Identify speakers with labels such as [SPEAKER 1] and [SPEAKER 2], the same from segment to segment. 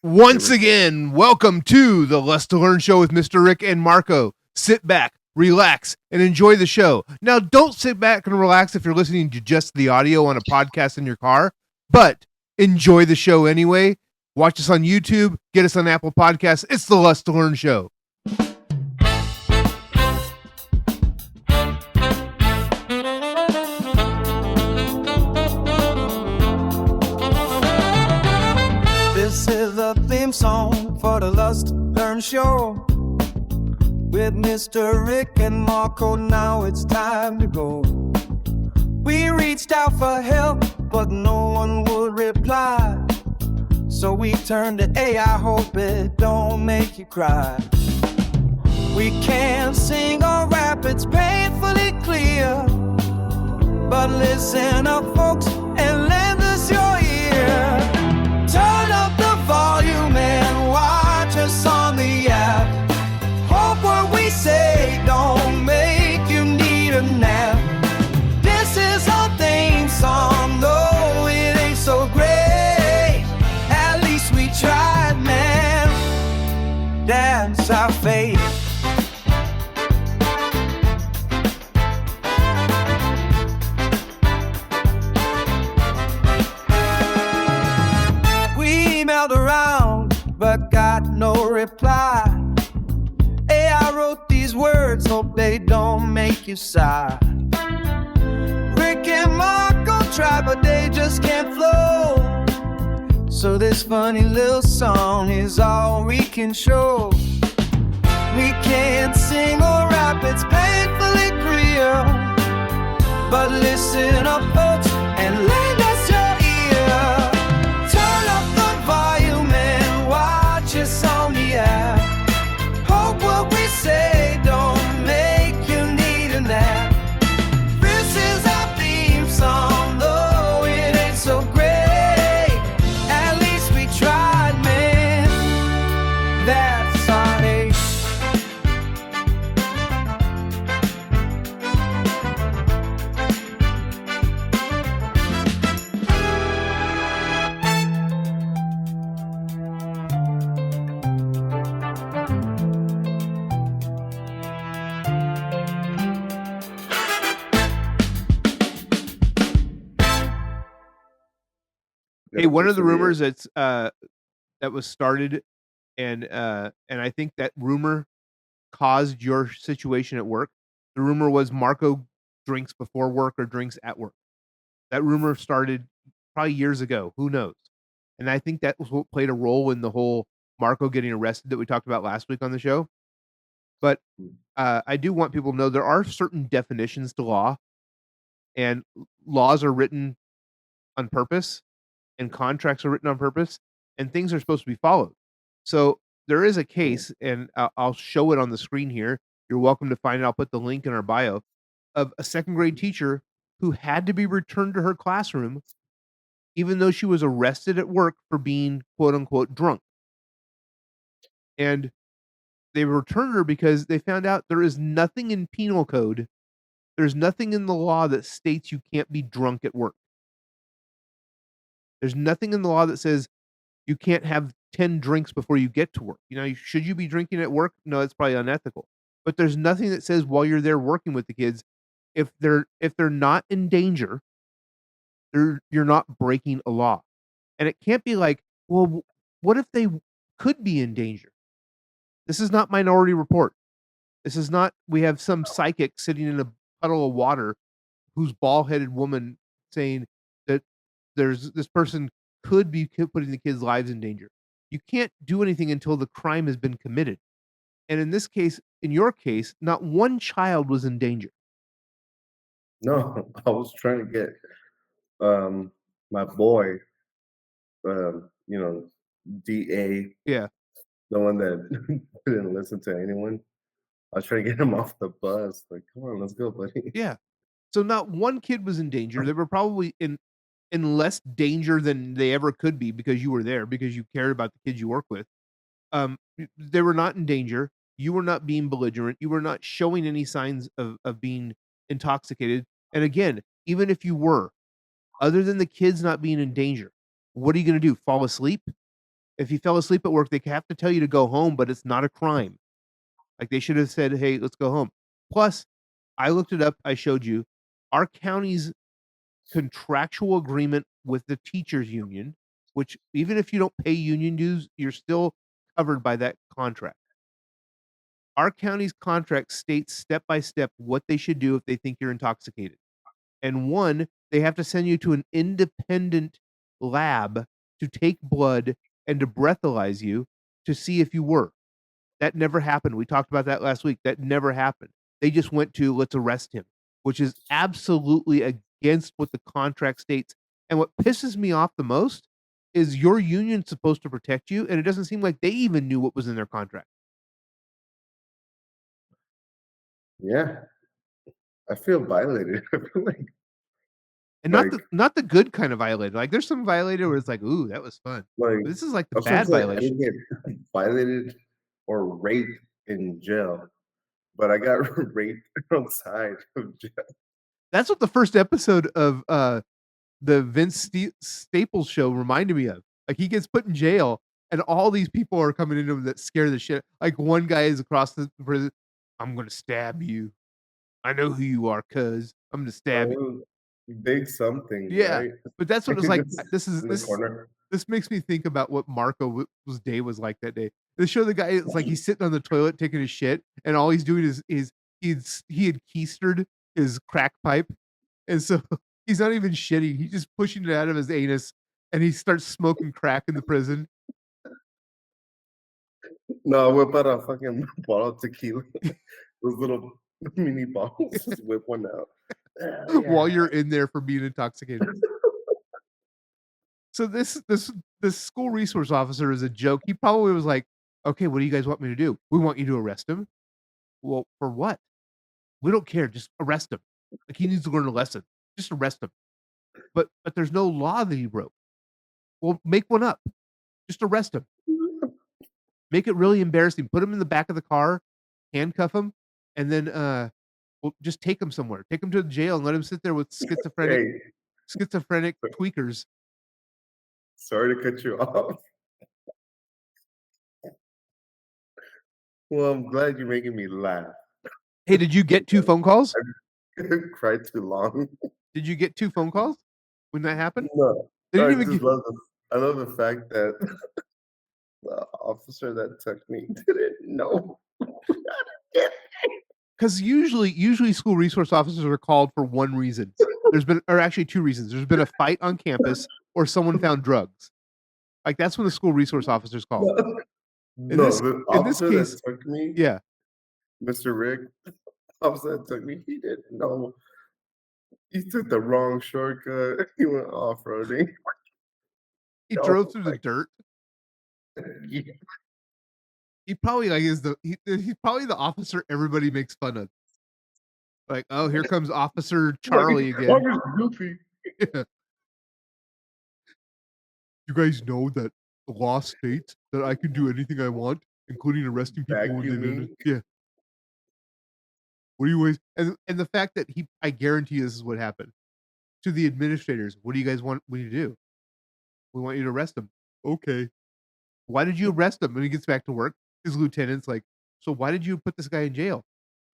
[SPEAKER 1] Once again, welcome to the Lust2Learn show with Mr. Rick and Marco. Sit back, relax, and enjoy the show. Now, don't sit back and relax if you're listening to just the audio on a podcast in your car, but enjoy the show anyway. Watch us on YouTube, get us on Apple Podcasts. It's the Lust2Learn show.
[SPEAKER 2] This is the theme song for the Lust2Learn show with Mr. Rick and Marco. Now it's time to go. We reached out for help, but no one would reply. So we turned to AI, hope it don't make you cry. We can't sing or rap, it's painfully clear. But listen up, folks, and lend us your ear. Turn up the volume and watch us on the app. Hope what we say don't make you need a nap. This is our theme song, though it ain't so great. At least we tried, man. That's our fate. Around, but got no reply. I wrote these words, hope they don't make you sigh. Rick and Marco try, but they just can't flow. So this funny little song is all we can show. We can't sing or rap, it's painfully clear. But listen up, folks, and lend us your ear. Just on the app. Hope what we say don't make you need a nap. This is our theme song, though it ain't so great. At least we tried, man. That's our name.
[SPEAKER 1] Hey, one of the rumors that's that was started, and I think that rumor caused your situation at work. The rumor was Marco drinks before work or drinks at work. That rumor started probably years ago. Who knows? And I think that was what played a role in the whole Marco getting arrested that we talked about last week on the show. But I do want people to know there are certain definitions to law, and laws are written on purpose, and contracts are written on purpose, and things are supposed to be followed. So there is a case, and I'll show it on the screen here. You're welcome to find it. I'll put the link in our bio of a second grade teacher who had to be returned to her classroom, even though she was arrested at work for being quote unquote drunk. And they returned her because they found out there is nothing in penal code. There's nothing in the law that states you can't be drunk at work. There's nothing in the law that says you can't have 10 drinks before you get to work. You know, should you be drinking at work? No, it's probably unethical. But there's nothing that says while you're there working with the kids, if they're not in danger, you're not breaking a law. And it can't be like, well, what if they could be in danger? This is not Minority Report. This is not, we have some psychic sitting in a puddle of water who's bald-headed woman saying that this person could be putting the kids' lives in danger. You can't do anything until the crime has been committed. And in this case, in your case, not one child was in danger.
[SPEAKER 3] No, I was trying to get my boy, DA.
[SPEAKER 1] Yeah.
[SPEAKER 3] The one that didn't listen to anyone. I was trying to get him off the bus. Like, come on, let's go, buddy.
[SPEAKER 1] Yeah. So not one kid was in danger. They were probably in less danger than they ever could be because you were there, because you cared about the kids you work with. They were not in danger. You were not being belligerent. You were not showing any signs of being intoxicated. And again, even if you were, other than the kids not being in danger, what are you going to do? Fall asleep? If you fell asleep at work, they have to tell you to go home, but it's not a crime. Like, they should have said, "Hey, let's go home." Plus, I looked it up, I showed you, our county's contractual agreement with the teachers union, which even if you don't pay union dues, you're still covered by that contract. Our county's contract states step by step what they should do if they think you're intoxicated. And one, they have to send you to an independent lab to take blood and to breathalyze you to see if you were. That never happened. We talked about that last week. That never happened. They just went to, "Let's arrest him," which is absolutely against what the contract states. And what pisses me off the most is your union's supposed to protect you, and it doesn't seem like they even knew what was in their contract.
[SPEAKER 3] Yeah, I feel violated. I feel
[SPEAKER 1] And not
[SPEAKER 3] like
[SPEAKER 1] the not the good kind of violated. Like, there's some violated where it's like, "Ooh, that was fun."
[SPEAKER 3] like
[SPEAKER 1] But this is like the
[SPEAKER 3] I was trying to
[SPEAKER 1] bad
[SPEAKER 3] say I didn't
[SPEAKER 1] violations.
[SPEAKER 3] get violated or raped in jail, but I got raped outside of jail.
[SPEAKER 1] That's what the first episode of, the Staples show reminded me of. Like, he gets put in jail, and all these people are coming into him that scare the shit like, one guy is across the prison, "I'm gonna stab you. I know who you are, cuz. I'm gonna stab you."
[SPEAKER 3] Oh, big something,
[SPEAKER 1] Yeah,
[SPEAKER 3] right?
[SPEAKER 1] but that's what it's like.
[SPEAKER 3] Just
[SPEAKER 1] This is
[SPEAKER 3] in the
[SPEAKER 1] this
[SPEAKER 3] corner.
[SPEAKER 1] this makes me think about what Marco was day was like that day. They show the guy, it's like he's sitting on the toilet taking his shit, and all he's doing is he had keistered his crack pipe, and so he's not even shitting, he's just pushing it out of his anus, and he starts smoking crack in the prison
[SPEAKER 3] No, I whip out a fucking bottle of tequila. Those little mini bottles, just whip one out.
[SPEAKER 1] while
[SPEAKER 3] Yeah.
[SPEAKER 1] you're in there for being intoxicated. So this school resource officer is a joke. He probably was like, "Okay, what do you guys want me to do? We want you to arrest him." "Well, for what?" "We don't care, just arrest him. Like, he needs to learn a lesson. Just arrest him." But there's no law that he broke." "Well, make one up. Just arrest him. Make it really embarrassing. Put him in the back of the car, handcuff him, and then, well, just take him somewhere. Take him to jail and let him sit there with
[SPEAKER 3] Hey,
[SPEAKER 1] schizophrenic tweakers."
[SPEAKER 3] sorry to cut you off. Well, I'm glad you're making me laugh.
[SPEAKER 1] "Hey, did you get 2 phone calls?
[SPEAKER 3] I cried too long.
[SPEAKER 1] Did you get 2 phone calls when that happened?"
[SPEAKER 3] No,
[SPEAKER 1] They
[SPEAKER 3] I
[SPEAKER 1] didn't even
[SPEAKER 3] just
[SPEAKER 1] get
[SPEAKER 3] love the fact that the officer that took me didn't know.
[SPEAKER 1] 'cause usually school resource officers are called for 1 reason. There's been or actually 2 reasons. There's been a fight on campus or someone found drugs. Like, that's when the school resource officer's called.
[SPEAKER 3] No,
[SPEAKER 1] In
[SPEAKER 3] no,
[SPEAKER 1] this
[SPEAKER 3] the
[SPEAKER 1] in this
[SPEAKER 3] officer that
[SPEAKER 1] case
[SPEAKER 3] took me,
[SPEAKER 1] yeah,
[SPEAKER 3] Mr. Rick, officer that took me, he didn't know. He took the wrong shortcut. He went off-roading.
[SPEAKER 1] he drove
[SPEAKER 3] Oh
[SPEAKER 1] through the
[SPEAKER 3] my
[SPEAKER 1] dirt.
[SPEAKER 3] yeah,
[SPEAKER 1] He probably, like, is he's probably the officer everybody makes fun of. Like, "Oh, here comes Officer
[SPEAKER 3] like,
[SPEAKER 1] Charlie again."
[SPEAKER 3] I'm just goofy.
[SPEAKER 1] Yeah. "You guys know that the law states that I can do anything I want, including arresting people when they
[SPEAKER 3] Vacuuming.
[SPEAKER 1] don't." Yeah. "What do you guys" and the fact that he I guarantee this is what happened. To the administrators, "What do you guys want me to do?" "We want you to arrest him." "Okay." "Why did you arrest him?" When he gets back to work, his lieutenant's like, "So why did you put this guy in jail?"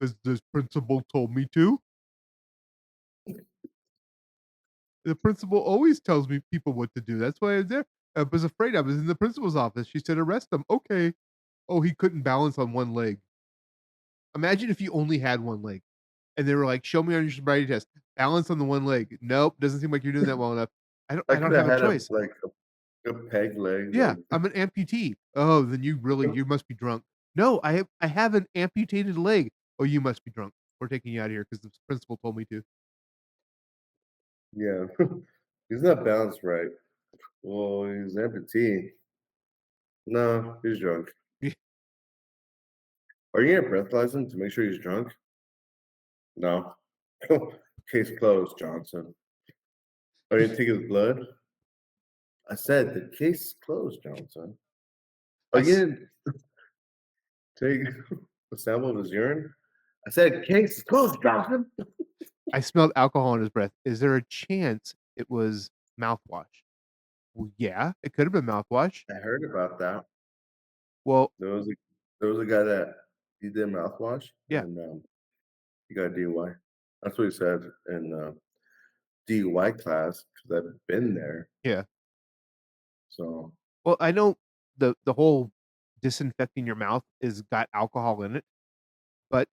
[SPEAKER 1] "'Cause this principal told me to." "The principal always tells me people what to do. That's why I was there. I was afraid. I was in the principal's office. She said, 'Arrest him.'" "Okay." "Oh, he couldn't balance on one leg." Imagine if you only had one leg and they were like, "Show me on your sobriety test. Balance on the one leg." "Nope, doesn't seem like you're doing that well enough."
[SPEAKER 3] I
[SPEAKER 1] I don't
[SPEAKER 3] could
[SPEAKER 1] have
[SPEAKER 3] have
[SPEAKER 1] a
[SPEAKER 3] had
[SPEAKER 1] choice."
[SPEAKER 3] a peg leg,
[SPEAKER 1] "Yeah,
[SPEAKER 3] like,
[SPEAKER 1] I'm an amputee." "Oh, then you must be drunk." "No, I have an amputated leg." "Oh, you must be drunk. We're taking you out of here because the principal told me to."
[SPEAKER 3] yeah. He's not balanced right. Well, he's amputee. No, he's drunk. Are you gonna breathalyze him to make sure he's drunk? No. Case closed, Johnson. Are you gonna take his blood? I said the case is closed, Johnson.
[SPEAKER 1] I
[SPEAKER 3] Are you
[SPEAKER 1] s
[SPEAKER 3] gonna take a sample of his urine? I said case is closed, Johnson.
[SPEAKER 1] I smelled alcohol in his breath. Is there a chance it was mouthwash? Well, yeah, it could have been mouthwash.
[SPEAKER 3] I heard about that.
[SPEAKER 1] Well,
[SPEAKER 3] There was a there was a guy that he did mouthwash
[SPEAKER 1] yeah,
[SPEAKER 3] and, he got a DUI. That's what he said in, DUI class because 'cause I've been there.
[SPEAKER 1] yeah.
[SPEAKER 3] So,
[SPEAKER 1] Well, I know the whole disinfecting your mouth is got alcohol in it, but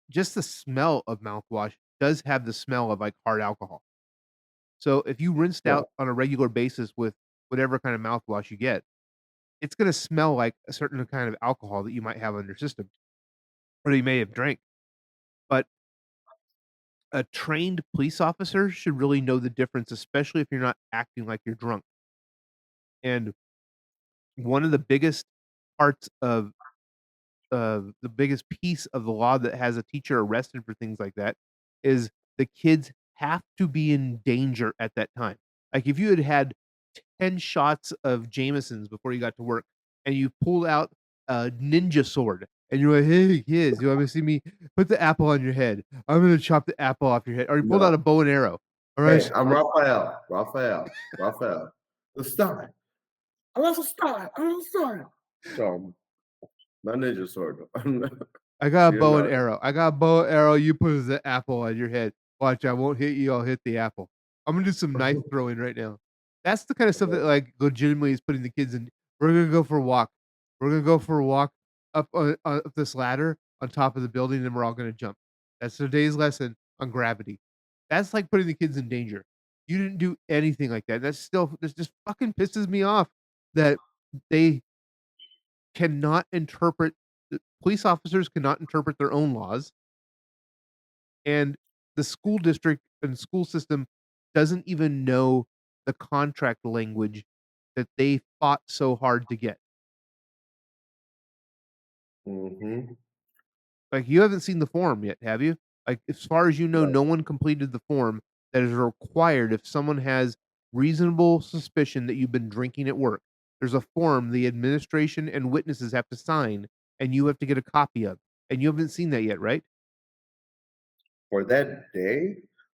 [SPEAKER 1] just the smell of mouthwash does have the smell of, like, hard alcohol. So, if you rinsed
[SPEAKER 3] yeah,
[SPEAKER 1] out on a regular basis with whatever kind of mouthwash you get, it's gonna smell like a certain kind of alcohol that you might have on your system or you may have drank. But a trained police officer should really know the difference, especially if you're not acting like you're drunk. And one of the biggest parts of the biggest piece of the law that has a teacher arrested for things like that is the kids have to be in danger at that time. Like, if you had had 10 shots of Jamesons before you got to work and you pulled out a ninja sword and you're like, "Hey, kids, you wanna see me put the apple on your head. I'm gonna chop the apple off your head." Or you pulled out a
[SPEAKER 3] no.
[SPEAKER 1] bow and arrow. "Alright,
[SPEAKER 3] Hey, I'm Raphael, the star. I love the star, I love the star. So, not ninja sword.
[SPEAKER 1] I got a
[SPEAKER 3] You're
[SPEAKER 1] bow and
[SPEAKER 3] not
[SPEAKER 1] arrow. I got a bow and arrow, you put the apple on your head. Watch, I won't hit you, I'll hit the apple. I'm gonna do some knife throwing right now." That's the kinda stuff that, like, legitimately is putting the kids in. "We're gonna go for a walk. We're gonna go for a walk up this ladder on top of the building, and we're all gonna jump. That's today's lesson on gravity." That's like putting the kids in danger. You didn't do anything like that. This just fucking pisses me off that they cannot interpret police officers cannot interpret their own laws, and the school district and school system doesn't even know the contract language that they fought so hard to get.
[SPEAKER 3] Mhm.
[SPEAKER 1] Like, you haven't seen the form yet, have you? Like, as far as you know,
[SPEAKER 3] No,
[SPEAKER 1] no one completed the form that is required if someone has reasonable suspicion that you've been drinking at work. There's a form the administration and witnesses have to sign, and you have to get a copy of, and you haven't seen that yet, right?
[SPEAKER 3] for that day,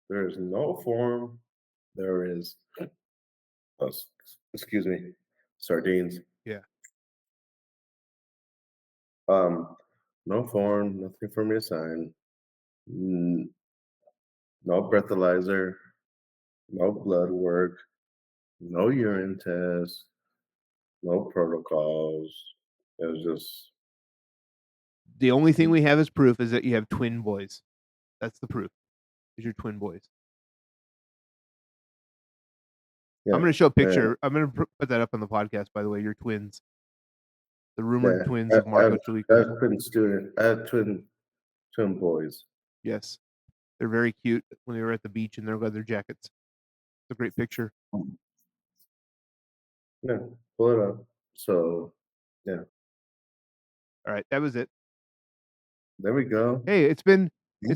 [SPEAKER 3] there is no form. There is oh, excuse me, sardines.
[SPEAKER 1] Yeah.
[SPEAKER 3] Um, no form, nothing for me to sign. N no breathalyzer, no blood work, no urine test, no protocols. It was just
[SPEAKER 1] The only thing we have as proof is that you have twin boys. That's the proof, is your twin boys. I'm
[SPEAKER 3] yeah,
[SPEAKER 1] gonna show a
[SPEAKER 3] yeah,
[SPEAKER 1] picture. I'm gonna put that up on the podcast, by the way, your twins, the rumored
[SPEAKER 3] yeah.
[SPEAKER 1] twins
[SPEAKER 3] I
[SPEAKER 1] of
[SPEAKER 3] I have
[SPEAKER 1] Marco
[SPEAKER 3] I
[SPEAKER 1] Chalico.
[SPEAKER 3] have I have twin boys.
[SPEAKER 1] Yes, they're very cute when they were at the beach in their leather jackets. It's a great picture.
[SPEAKER 3] Yeah, pull it up. So, yeah,
[SPEAKER 1] Alright, that was it.
[SPEAKER 3] there we go.
[SPEAKER 1] Hey, it's
[SPEAKER 3] Mm.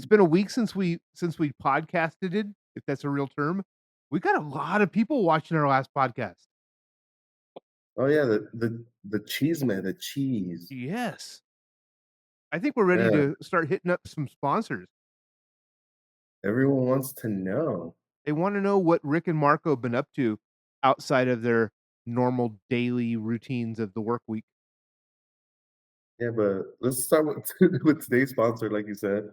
[SPEAKER 1] been a week since we podcasted it, if that's a real term. We got a lot of people watching our last podcast.
[SPEAKER 3] Oh, yeah, the cheese man, the cheese.
[SPEAKER 1] Yes. I think we're ready
[SPEAKER 3] Yeah,
[SPEAKER 1] to start hitting up some sponsors.
[SPEAKER 3] everyone wants to know.
[SPEAKER 1] They wanna know what Rick and Marco have been up to outside of their normal daily routines of the work week.
[SPEAKER 3] Yeah, but let's start with with today's sponsor, like you said.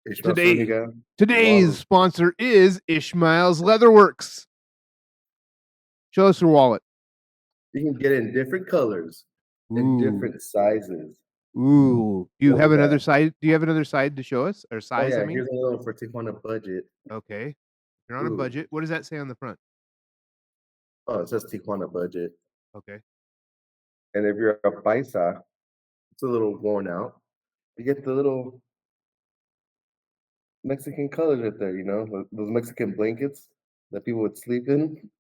[SPEAKER 3] Ishmael
[SPEAKER 1] Today
[SPEAKER 3] Zuniga,
[SPEAKER 1] today's
[SPEAKER 3] wallet.
[SPEAKER 1] sponsor is Ishmael's Leatherworks. Show us your wallet.
[SPEAKER 3] You can get it in different colors and
[SPEAKER 1] Ooh,
[SPEAKER 3] different sizes.
[SPEAKER 1] ooh.
[SPEAKER 3] Look at that.
[SPEAKER 1] Do you have another side to show us? Or
[SPEAKER 3] Oh,
[SPEAKER 1] size, I
[SPEAKER 3] yeah,
[SPEAKER 1] mean?
[SPEAKER 3] here's another one for Tijuana budget.
[SPEAKER 1] Okay. You're on a
[SPEAKER 3] Ooh.
[SPEAKER 1] budget. What does that say on the front?
[SPEAKER 3] Oh, it says Tijuana budget.
[SPEAKER 1] Okay.
[SPEAKER 3] And if you're a paisa, it's a little worn out. You get the little Mexican colors right there, those Mexican blankets that people would sleep in.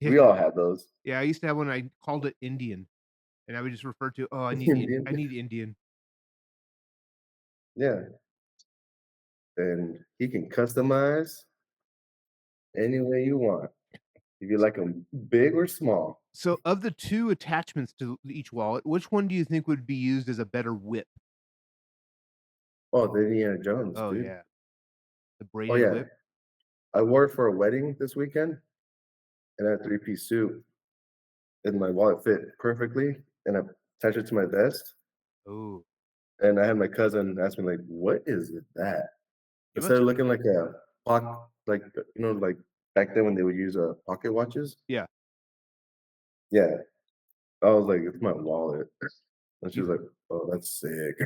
[SPEAKER 1] Yeah.
[SPEAKER 3] We all had those.
[SPEAKER 1] Yeah, I used to have one, I called it Indian, and I would just refer to, "Oh,
[SPEAKER 3] Indian.
[SPEAKER 1] I need Indian."
[SPEAKER 3] Yeah, and you can customize any way you want. If you like them big or small.
[SPEAKER 1] So, of the 2 attachments to each wallet, which one do you think would be used as a better whip?
[SPEAKER 3] Oh, the Indiana Jones,
[SPEAKER 1] Oh,
[SPEAKER 3] dude.
[SPEAKER 1] yeah. The
[SPEAKER 3] Oh,
[SPEAKER 1] braided
[SPEAKER 3] yeah.
[SPEAKER 1] whip?
[SPEAKER 3] I wore it for a wedding this weekend, and I had a three-piece suit, and my wallet fit perfectly, and I attached it to my vest,
[SPEAKER 1] Oh,
[SPEAKER 3] and I had my cousin ask me like, "What is that?"
[SPEAKER 1] you
[SPEAKER 3] It
[SPEAKER 1] must
[SPEAKER 3] started looking like a like, like back then when they would use, pocket watches?
[SPEAKER 1] yeah,
[SPEAKER 3] Yeah. I was like, "It's my wallet." And she
[SPEAKER 1] you
[SPEAKER 3] was like, "Oh, that's sick."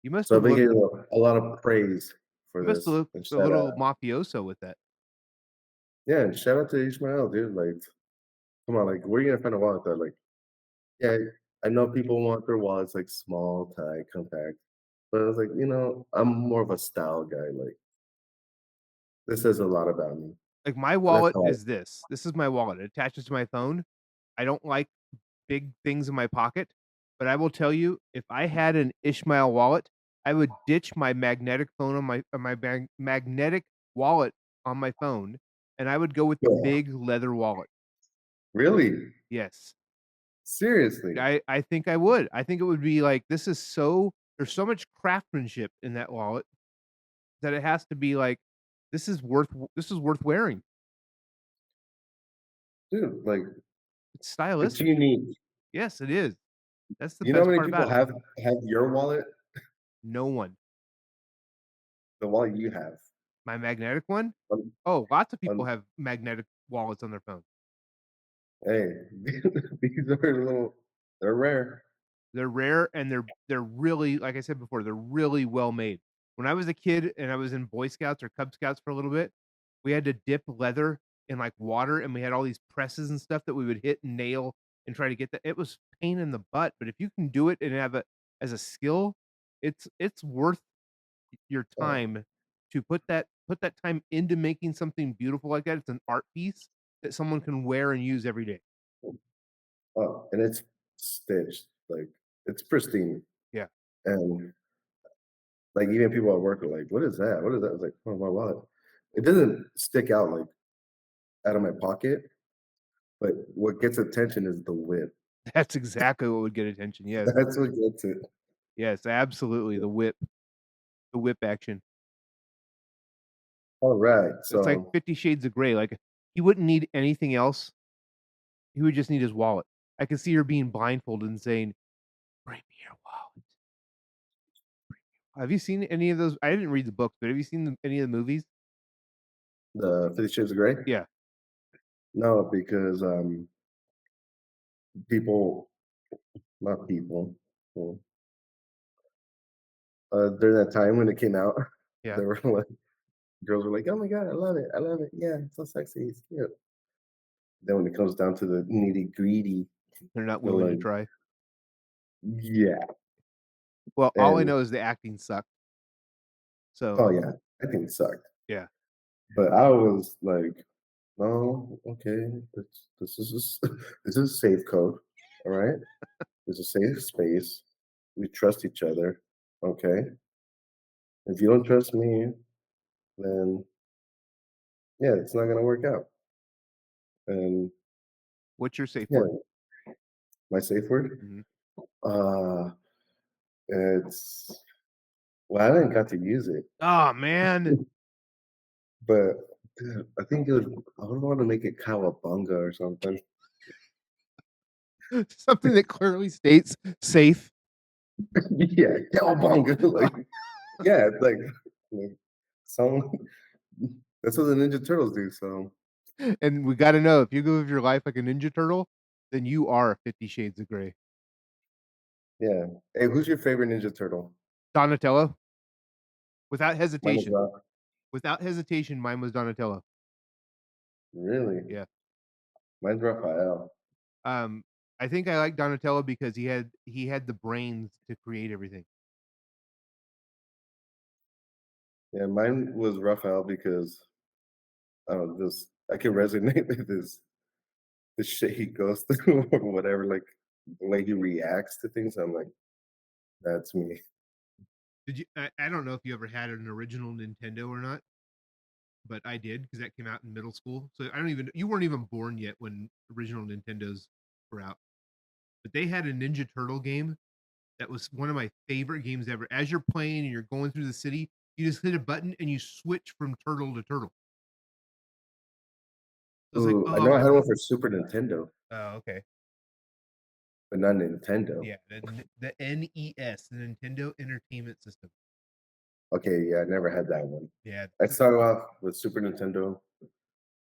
[SPEAKER 1] you must
[SPEAKER 3] So I've
[SPEAKER 1] have
[SPEAKER 3] been
[SPEAKER 1] looked
[SPEAKER 3] getting a lot of praise for
[SPEAKER 1] you must have
[SPEAKER 3] this,
[SPEAKER 1] looked
[SPEAKER 3] and
[SPEAKER 1] a little mafioso with that.
[SPEAKER 3] and shout out to Ishmael, dude, like, come on, like, where are you gonna find a wallet that, like yeah, I know people want their wallets, like, small, tight, compact, but I was like, I'm more of a style guy, like, this says a lot about me,
[SPEAKER 1] Like, my
[SPEAKER 3] and that's
[SPEAKER 1] wallet
[SPEAKER 3] how I
[SPEAKER 1] is this. This is my wallet. It attaches to my phone. I don't like big things in my pocket, but I will tell you, if I had an Ishmael wallet, I would ditch my magnetic phone on my magnetic wallet on my phone, and I would go with the
[SPEAKER 3] yeah.
[SPEAKER 1] big leather wallet.
[SPEAKER 3] Really?
[SPEAKER 1] Yes.
[SPEAKER 3] Seriously?
[SPEAKER 1] I think I would. I think it would be like, this is so there's so much craftsmanship in that wallet that it has to be like, this is worth wearing.
[SPEAKER 3] Dude, like,
[SPEAKER 1] It's
[SPEAKER 3] it's
[SPEAKER 1] stylistic.
[SPEAKER 3] unique.
[SPEAKER 1] Yes, it is. That's the
[SPEAKER 3] You know how
[SPEAKER 1] best
[SPEAKER 3] many
[SPEAKER 1] part
[SPEAKER 3] people
[SPEAKER 1] about it.
[SPEAKER 3] have your wallet?
[SPEAKER 1] No one.
[SPEAKER 3] The wallet you have.
[SPEAKER 1] My magnetic one?
[SPEAKER 3] On
[SPEAKER 1] Oh, lots of people
[SPEAKER 3] on
[SPEAKER 1] have magnetic wallets on their phone.
[SPEAKER 3] hey, these are a little they're rare.
[SPEAKER 1] They're rare and they're really like I said before, they're really well made. When I was a kid and I was in Boy Scouts or Cub Scouts for a little bit, we had to dip leather in, like, water, and we had all these presses and stuff that we would hit and nail and try to get that it was pain in the butt, but if you can do it and have it as a skill, it's worth your
[SPEAKER 3] Oh,
[SPEAKER 1] time to put that time into making something beautiful like that. It's an art piece that someone can wear and use every day.
[SPEAKER 3] oh, and it's stitched, like, it's pristine,
[SPEAKER 1] Yeah.
[SPEAKER 3] and, like, even people at work are like, "What is that? What is that?" I was like, "Oh, my wallet." It doesn't stick out, like, out of my pocket, but what gets attention is the whip.
[SPEAKER 1] That's exactly what would get attention, yes.
[SPEAKER 3] That's what gets it.
[SPEAKER 1] Yes, absolutely, the whip action.
[SPEAKER 3] Alright,
[SPEAKER 1] It's like
[SPEAKER 3] so
[SPEAKER 1] 50 Shades of Grey, like, he wouldn't need anything else, he would just need his wallet. I could see her being blindfolded and saying, "Bring me your wallet." Have you seen any of those? I didn't read the books, but have you seen any of the movies?
[SPEAKER 3] the 50 Shades of Grey?
[SPEAKER 1] Yeah,
[SPEAKER 3] No, because, people not people, well, during that time when it came out,
[SPEAKER 1] yeah,
[SPEAKER 3] they were like girls were like, "Oh my god, I love it, yeah, it's so sexy, it's cute." Then when it comes down to the nitty-gritty,
[SPEAKER 1] they're not
[SPEAKER 3] they're
[SPEAKER 1] willing to
[SPEAKER 3] like,
[SPEAKER 1] try.
[SPEAKER 3] "Yeah,"
[SPEAKER 1] Well, all I
[SPEAKER 3] and
[SPEAKER 1] know is the acting sucked, so
[SPEAKER 3] oh, yeah, I think it sucked.
[SPEAKER 1] yeah.
[SPEAKER 3] But I was like, "No, okay, this is this is a safe code, alright? It's a safe space. We trust each other, okay? If you don't trust me, then, yeah, it's not gonna work out." And,
[SPEAKER 1] What's your safe word?
[SPEAKER 3] yeah, my safe word?
[SPEAKER 1] Mhm.
[SPEAKER 3] Uh, it's well, I didn't got to use it,
[SPEAKER 1] Aw, man.
[SPEAKER 3] but, dude, I think I would wanna make it cowabunga or something.
[SPEAKER 1] Something that clearly states safe.
[SPEAKER 3] Yeah, cowabunga, like, yeah, like, some that's what the Ninja Turtles do, so,
[SPEAKER 1] And we gotta know, if you go live your life like a Ninja Turtle, then you are 50 Shades of Grey.
[SPEAKER 3] yeah. Hey, who's your favorite Ninja Turtle?
[SPEAKER 1] Donatello, without
[SPEAKER 3] Mine is
[SPEAKER 1] hesitation.
[SPEAKER 3] Rock.
[SPEAKER 1] Without hesitation, mine was Donatello.
[SPEAKER 3] Really?
[SPEAKER 1] Yeah.
[SPEAKER 3] Mine's Raphael.
[SPEAKER 1] Um, I think I like Donatello because he had the brains to create everything.
[SPEAKER 3] Yeah, mine was Raphael because, this I can resonate with the shit he goes through or whatever, like, the way he reacts to things, I'm like, "That's me."
[SPEAKER 1] Did you I don't know if you ever had an original Nintendo or not, but I did because that came out in middle school. So I don't even you weren't even born yet when original Nintendos were out. But they had a Ninja Turtle game that was one of my favorite games ever. As you're playing and you're going through the city, you just hit a button and you switch from turtle to turtle. It was like,
[SPEAKER 3] Ooh, I
[SPEAKER 1] "Oh,
[SPEAKER 3] know
[SPEAKER 1] I'm
[SPEAKER 3] I
[SPEAKER 1] gonna."
[SPEAKER 3] had one for Super Nintendo,
[SPEAKER 1] Oh, okay.
[SPEAKER 3] but not Nintendo.
[SPEAKER 1] Yeah, the NES, the Nintendo Entertainment System.
[SPEAKER 3] Okay, yeah, I never had that one.
[SPEAKER 1] Yeah,
[SPEAKER 3] I started off with Super Nintendo.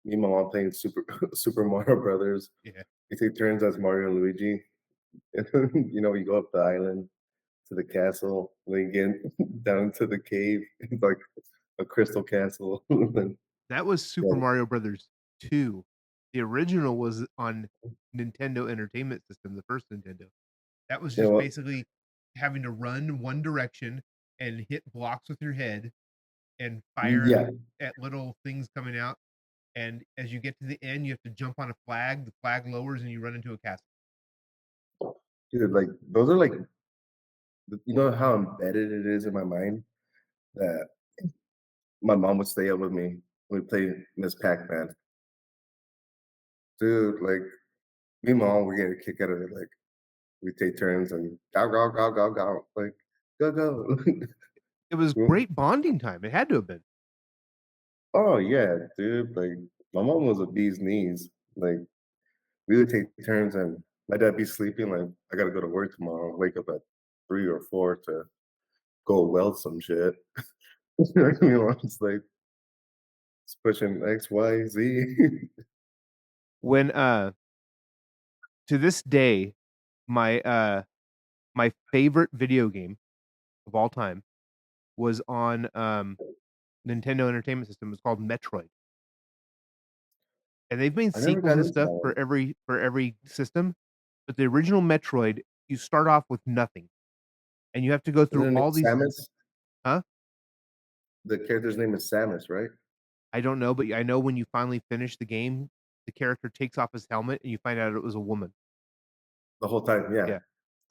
[SPEAKER 3] Me and my mom playing Super Super Mario Brothers.
[SPEAKER 1] yeah.
[SPEAKER 3] We take turns as Mario and Luigi, and then, you go up the island to the castle, and then get down to the cave, it's like a crystal castle. Then
[SPEAKER 1] That was Super
[SPEAKER 3] yeah,
[SPEAKER 1] Mario Brothers 2. The original was on Nintendo Entertainment System, the first Nintendo. That was
[SPEAKER 3] you know
[SPEAKER 1] just
[SPEAKER 3] what?
[SPEAKER 1] basically having to run one direction and hit blocks with your head and fire
[SPEAKER 3] Yeah,
[SPEAKER 1] at little things coming out, and as you get to the end, you have to jump on a flag, the flag lowers, and you run into a castle.
[SPEAKER 3] dude, like those are like you know how embedded it is in my mind that my mom would stay up with me when we play Miss Pac-Man. Dude, like me and mom, we get a kick out of it. Like we take turns and go go go go go, like go go.
[SPEAKER 1] It was
[SPEAKER 3] Mm.
[SPEAKER 1] great bonding time, it had to have been.
[SPEAKER 3] Oh yeah, dude. Like my mom was a bee's knees. Like we would take turns and my dad be sleeping. Like I gotta go to work tomorrow. Wake up at 3 or 4 to go weld some shit. It's like it's pushing X, Y, Z.
[SPEAKER 1] When, to this day, my favorite video game of all time was on, Nintendo Entertainment System. It's called Metroid, and they've made
[SPEAKER 3] I never
[SPEAKER 1] sequels
[SPEAKER 3] got
[SPEAKER 1] and
[SPEAKER 3] into that
[SPEAKER 1] stuff
[SPEAKER 3] one.
[SPEAKER 1] for every system, but the original Metroid, you start off with nothing, and you have to go
[SPEAKER 3] Isn't
[SPEAKER 1] through
[SPEAKER 3] her name
[SPEAKER 1] all these.
[SPEAKER 3] Samus?
[SPEAKER 1] Huh?
[SPEAKER 3] The character's name is Samus, right?
[SPEAKER 1] I don't know, but I know when you finally finish the game, the character takes off his helmet and you find out it was a woman.
[SPEAKER 3] The whole time, yeah.
[SPEAKER 1] Yeah,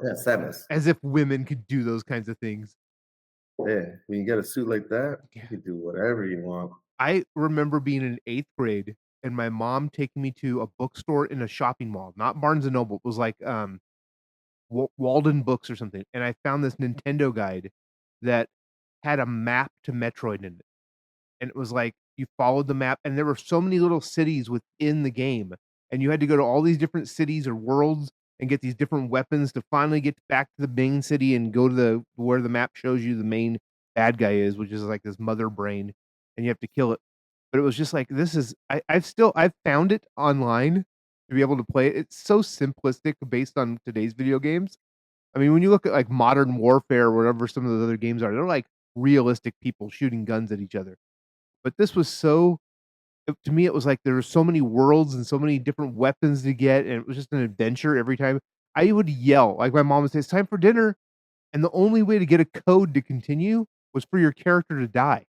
[SPEAKER 3] Yeah, Samus.
[SPEAKER 1] as if women could do those kinds of things.
[SPEAKER 3] Yeah, when you get a suit like that, you
[SPEAKER 1] Yeah.
[SPEAKER 3] can do whatever you want.
[SPEAKER 1] I remember being in 8th grade and my mom taking me to a bookstore in a shopping mall, not Barnes& and Noble. It was like, Walden Books or something, and I found this Nintendo guide that had a map to Metroid in it. And it was like you followed the map, and there were so many little cities within the game, and you had to go to all these different cities or worlds and get these different weapons to finally get back to the main city and go to the where the map shows you the main bad guy is, which is like this mother brain, and you have to kill it. But it was just like, this is I've found it online to be able to play it. It's so simplistic based on today's video games. I mean, when you look at, like, Modern Warfare or whatever some of those other games are, they're like realistic people shooting guns at each other. But this was so to me, it was like there were so many worlds and so many different weapons to get, and it was just an adventure every time. I would yell, like, my mom would say, "It's time for dinner," and the only way to get a code to continue was for your character to die.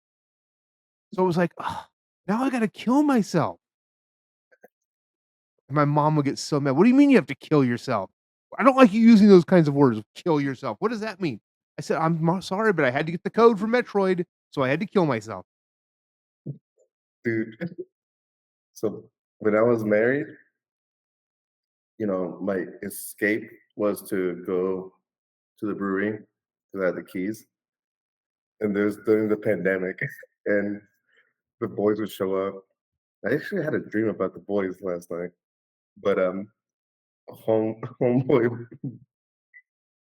[SPEAKER 1] So it was like, "Ugh, now I gotta kill myself." And my mom would get so mad, "What do you mean you have to kill yourself? I don't like you using those kinds of words, 'kill yourself.' What does that mean?" I said, sorry, but I had to get the code for Metroid, so I had to kill myself."
[SPEAKER 3] Dude, so when I was married, my escape was to go to the brewery because I had the keys. And there's during the pandemic, and the boys would show up. I actually had a dream about the boys last night, but homeboy,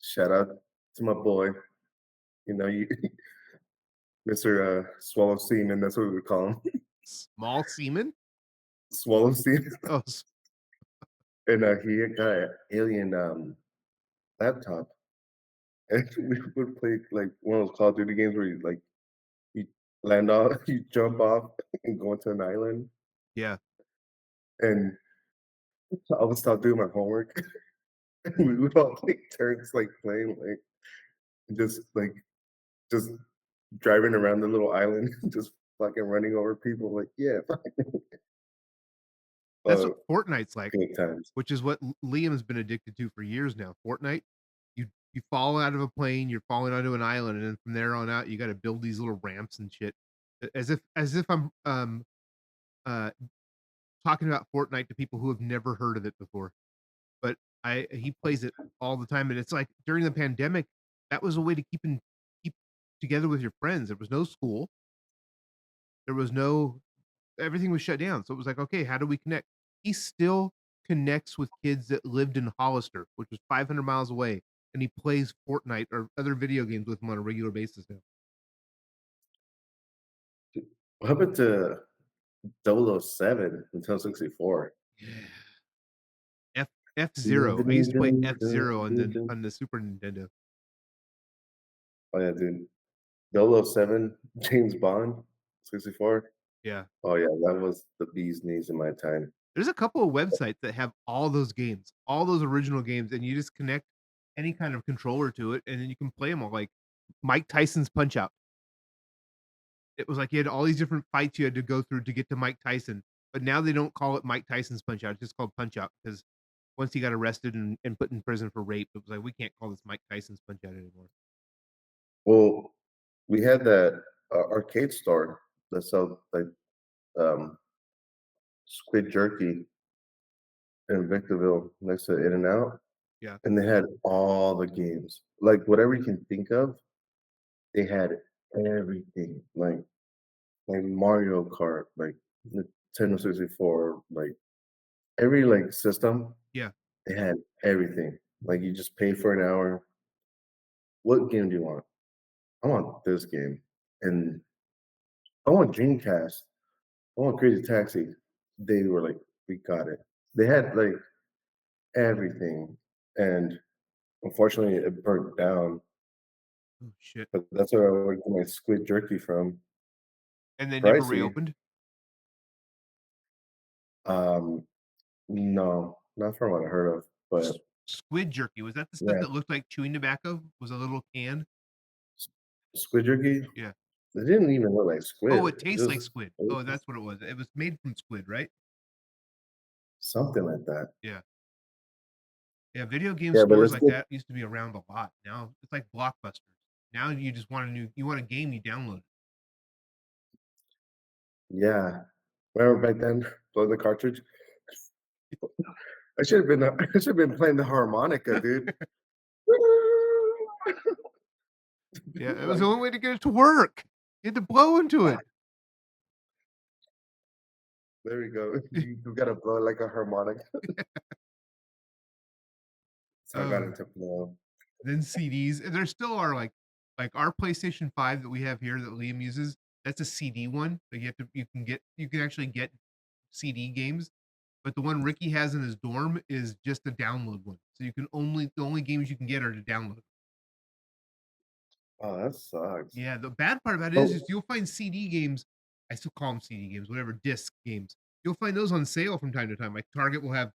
[SPEAKER 3] shout out to my boy. You Mr. Swallow Seaman, that's what we would call him.
[SPEAKER 1] Small semen?
[SPEAKER 3] Swallow Seaman.
[SPEAKER 1] Oh, s
[SPEAKER 3] And he had got an alien laptop. And we would play like one of those Call of Duty games where you land off, you jump off and go into an island.
[SPEAKER 1] yeah.
[SPEAKER 3] And I would stop doing my homework. We would all take turns like playing just driving around the little island, just fucking running over people like, yeah,
[SPEAKER 1] That's what Fortnite's like,
[SPEAKER 3] good times.
[SPEAKER 1] which is what Liam's been addicted to for years now. Fortnite, you fall out of a plane, you're falling onto an island, and then from there on out, you gotta build these little ramps and shit. As if I'm, uh, talking about Fortnite to people who have never heard of it before. But he plays it all the time, and it's like during the pandemic, that was a way to keep together with your friends. There was no school. There was no everything was shut down. So it was like, okay, how do we connect? He still connects with kids that lived in Hollister, which was 500 miles away, and he plays Fortnite or other video games with them on a regular basis now.
[SPEAKER 3] What happened to 007 Nintendo 64?
[SPEAKER 1] Yeah. F-Zero. I used to play F-Zero on the Super Nintendo.
[SPEAKER 3] Oh yeah, dude. 007 James Bond 64.
[SPEAKER 1] Yeah.
[SPEAKER 3] Oh yeah, that was the bee's knees in my time.
[SPEAKER 1] There's a couple of websites that have all those games, all those original games, and you just connect any kind of controller to it, and then you can play them all, like Mike Tyson's Punch-Out! It was like you had all these different fights you had to go through to get to Mike Tyson, but now they don't call it Mike Tyson's Punch-Out!, it's just called Punch-Out! Because once he got arrested and put in prison for rape, it was like, "We can't call this Mike Tyson's Punch-Out! Anymore."
[SPEAKER 3] Well, we had that arcade store that sold like um, squid jerky in Victorville next to In and Out,
[SPEAKER 1] Yeah.
[SPEAKER 3] and they had all the games, like whatever you can think of. They had everything, like Mario Kart, like Nintendo 64, like every like system.
[SPEAKER 1] Yeah.
[SPEAKER 3] They had everything. Like you just pay for an hour. What game do you want? I want this game, and I want Dreamcast. I want Crazy Taxi. They were like, we got it. They had like everything, and unfortunately, it burnt down.
[SPEAKER 1] Oh, shit.
[SPEAKER 3] But that's where I would get my squid jerky from.
[SPEAKER 1] And they never
[SPEAKER 3] Pricey.
[SPEAKER 1] reopened?
[SPEAKER 3] Um, no, not from what I heard of,
[SPEAKER 1] S
[SPEAKER 3] but
[SPEAKER 1] Squid jerky, was that the stuff
[SPEAKER 3] yeah,
[SPEAKER 1] that looked like chewing tobacco? Was a little can?
[SPEAKER 3] s- squid jerky.
[SPEAKER 1] Yeah.
[SPEAKER 3] It didn't even look like
[SPEAKER 1] Oh,
[SPEAKER 3] squid.
[SPEAKER 1] it
[SPEAKER 3] It
[SPEAKER 1] tastes like
[SPEAKER 3] just,
[SPEAKER 1] squid.
[SPEAKER 3] it was
[SPEAKER 1] Oh,
[SPEAKER 3] just
[SPEAKER 1] that's what it was. It was made from squid, right?
[SPEAKER 3] something like that.
[SPEAKER 1] Yeah. Yeah, video game
[SPEAKER 3] Yeah, but
[SPEAKER 1] stores
[SPEAKER 3] let's
[SPEAKER 1] like
[SPEAKER 3] get
[SPEAKER 1] that used to be around a lot. Now it's like Blockbusters. Now you just want you want a game, you download it.
[SPEAKER 3] yeah. Remember back then, blowing the cartridge? I should have been I should have been playing the harmonica, dude.
[SPEAKER 1] Yeah, it was
[SPEAKER 3] Like,
[SPEAKER 1] the only way to get it to work. You had to blow into it.
[SPEAKER 3] there we go. You gotta blow it like a harmonica. So I got
[SPEAKER 1] Uh,
[SPEAKER 3] into blow.
[SPEAKER 1] then CDs. And there still are like our PlayStation 5 that we have here that Liam uses, that's a CD one. So you can actually get CD games. But the one Ricky has in his dorm is just a download one. So you can only the only games you can get are to download.
[SPEAKER 3] Oh, that sucks.
[SPEAKER 1] Yeah, the bad part about it is
[SPEAKER 3] Oh,
[SPEAKER 1] you'll find CD games. I still call them CD games, whatever, disc games. You'll find those on sale from time to time. Like Target will have,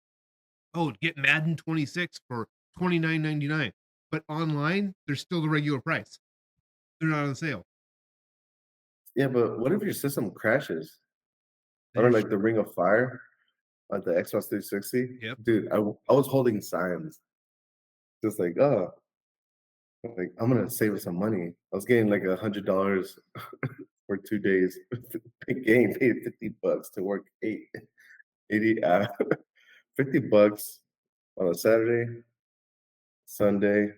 [SPEAKER 1] oh, get Madden 26 for 29.99. But online, they're still the regular price. They're not on sale.
[SPEAKER 3] yeah, but what if your system crashes? I
[SPEAKER 1] Then
[SPEAKER 3] don't
[SPEAKER 1] you're
[SPEAKER 3] know, like the Ring of Fire, like the Xbox 360.
[SPEAKER 1] yep.
[SPEAKER 3] Dude, I was holding signs, just like, oh, like I'm gonna save some money. I was getting like $100 for 2 days. Game paid $50 to work 80 $50 on a Saturday, Sunday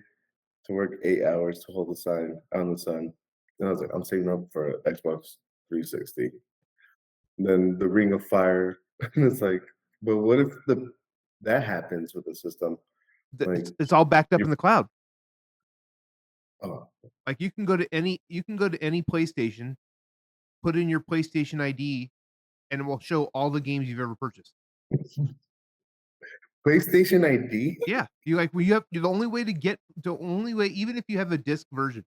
[SPEAKER 3] to work 8 hours to hold the sign out in the sun. And I was like, I'm saving up for an Xbox 360. Then the Ring of Fire. And it's like, but what if the that happens with the system? Like
[SPEAKER 1] It's all backed up
[SPEAKER 3] you
[SPEAKER 1] in the cloud.
[SPEAKER 3] oh,
[SPEAKER 1] Like you can go to any PlayStation, put in your PlayStation ID, and it will show all the games you've ever purchased.
[SPEAKER 3] PlayStation ID?
[SPEAKER 1] Yeah, you like well, you have the only way to get the only way, even if you have a disc version,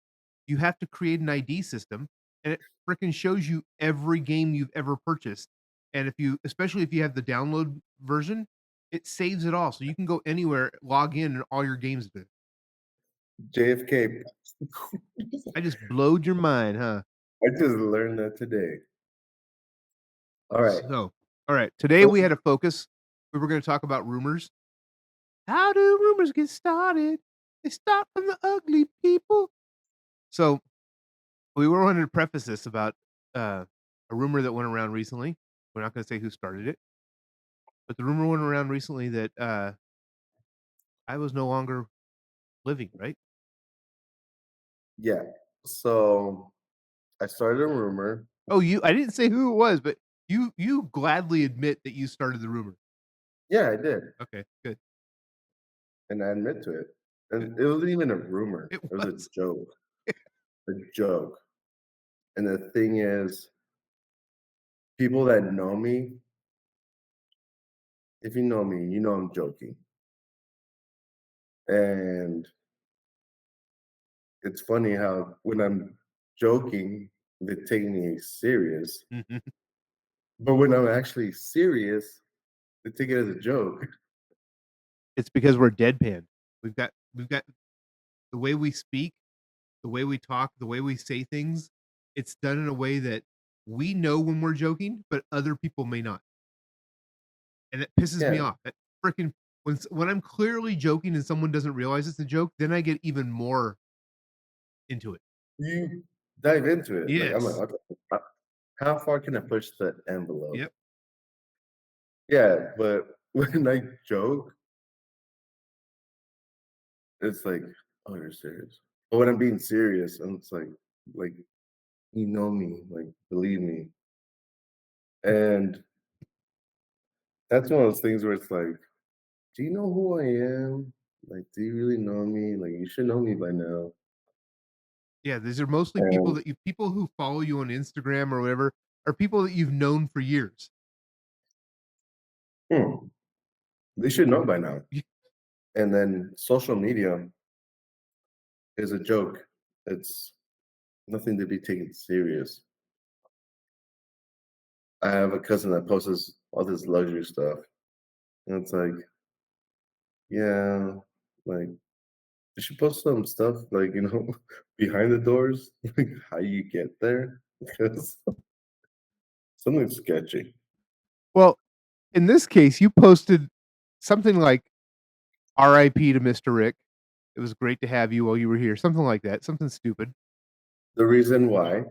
[SPEAKER 1] you have to create an ID system, and it fricking shows you every game you've ever purchased. And if you especially if you have the download version, it saves it all, so you can go anywhere, log in, and all your games there.
[SPEAKER 3] JFK.
[SPEAKER 1] I just blowed your mind, huh?
[SPEAKER 3] I just learned that today. All right.
[SPEAKER 1] So, all right, today we
[SPEAKER 3] Let's
[SPEAKER 1] had a focus. We were gonna talk about rumors. How do rumors get started? They start from the ugly people. So we were wanting to preface this about a rumor that went around recently. We're not going to say who started it, but the rumor went around recently that I was no longer living. Right?
[SPEAKER 3] yeah. So I started a rumor.
[SPEAKER 1] Oh, you? I didn't say who it was, but You gladly admit that you started the rumor.
[SPEAKER 3] Yeah, I did,
[SPEAKER 1] Okay, good,
[SPEAKER 3] and I admit to it.
[SPEAKER 1] good.
[SPEAKER 3] And it wasn't even a rumor.
[SPEAKER 1] It
[SPEAKER 3] It was a
[SPEAKER 1] was.
[SPEAKER 3] joke, a joke. And the thing is, people that know me, if you know me, you know I'm joking. And it's funny how when I'm joking, they take me serious,
[SPEAKER 1] Mhm.
[SPEAKER 3] but when I'm actually serious, they take it as a joke.
[SPEAKER 1] It's because we're deadpan. We've got the way we speak, the way we talk, the way we say things, it's done in a way that we know when we're joking, but other people may not, and it pisses me
[SPEAKER 3] Yeah,
[SPEAKER 1] off. That freaking when I'm clearly joking and someone doesn't realize it's a joke, then I get even more into it.
[SPEAKER 3] you dive into it. Like, I'm like,
[SPEAKER 1] Yes.
[SPEAKER 3] "Okay, how far can I push the envelope?"
[SPEAKER 1] Yep.
[SPEAKER 3] Yeah, but when I joke, it's like, "Oh, you're serious." But when I'm being serious, and it's like, you know me, like, believe me. And that's one of those things where it's like, "Do you know who I am? Like, do you really know me? Like, you should know me by now."
[SPEAKER 1] Yeah, these are mostly
[SPEAKER 3] And,
[SPEAKER 1] people who follow you on Instagram or whatever, are people that you've known for years.
[SPEAKER 3] hmm, they should know by now. And then social media is a joke. It's nothing to be taken serious. I have a cousin that posts all this luxury stuff, and it's like, yeah, like you should post some stuff like behind the doors, like how you get there, because something's sketchy.
[SPEAKER 1] Well, in this case, you posted something like "RIP to Mr. Rick." It was great to have you while you were here, something like that, something stupid.
[SPEAKER 3] The reason why,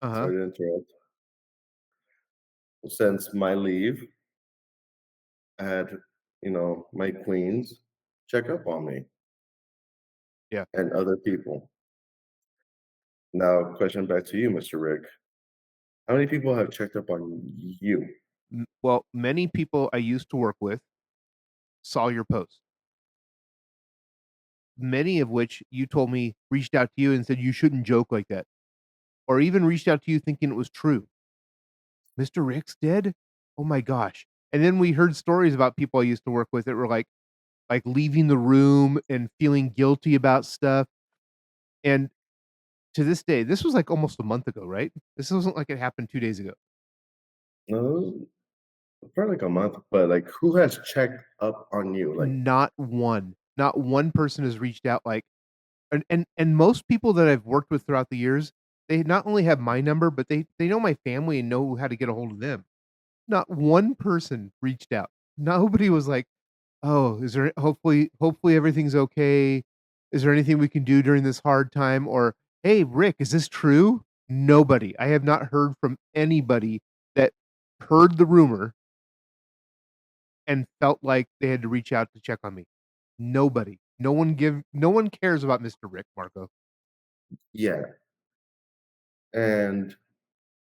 [SPEAKER 1] Uh-huh.
[SPEAKER 3] sorry to interrupt, since my leave, I had my queens check up on me
[SPEAKER 1] Yeah.
[SPEAKER 3] and other people. Now, question back to you, Mr. Rick. How many people have checked up on you?
[SPEAKER 1] Well, many people I used to work with saw your post, many of which you told me reached out to you and said you shouldn't joke like that, or even reached out to you thinking it was true. "Mr. Rick's dead? Oh my gosh." And then we heard stories about people I used to work with that were like leaving the room and feeling guilty about stuff. And to this day, this was like almost a month ago, right? This wasn't like it happened 2 days ago.
[SPEAKER 3] No, for like a month, but like who has checked up on you? Like,
[SPEAKER 1] Not one. Not one person has reached out like and most people that I've worked with throughout the years, they not only have my number, but they know my family and know how to get a hold of them. Not one person reached out. Nobody was like, "Oh, is there hopefully everything's okay. Is there anything we can do during this hard time?" Or, "Hey, Rick, is this true?" Nobody. I have not heard from anybody that heard the rumor and felt like they had to reach out to check on me. Nobody. No one cares about Mr. Rick, Marco.
[SPEAKER 3] yeah, and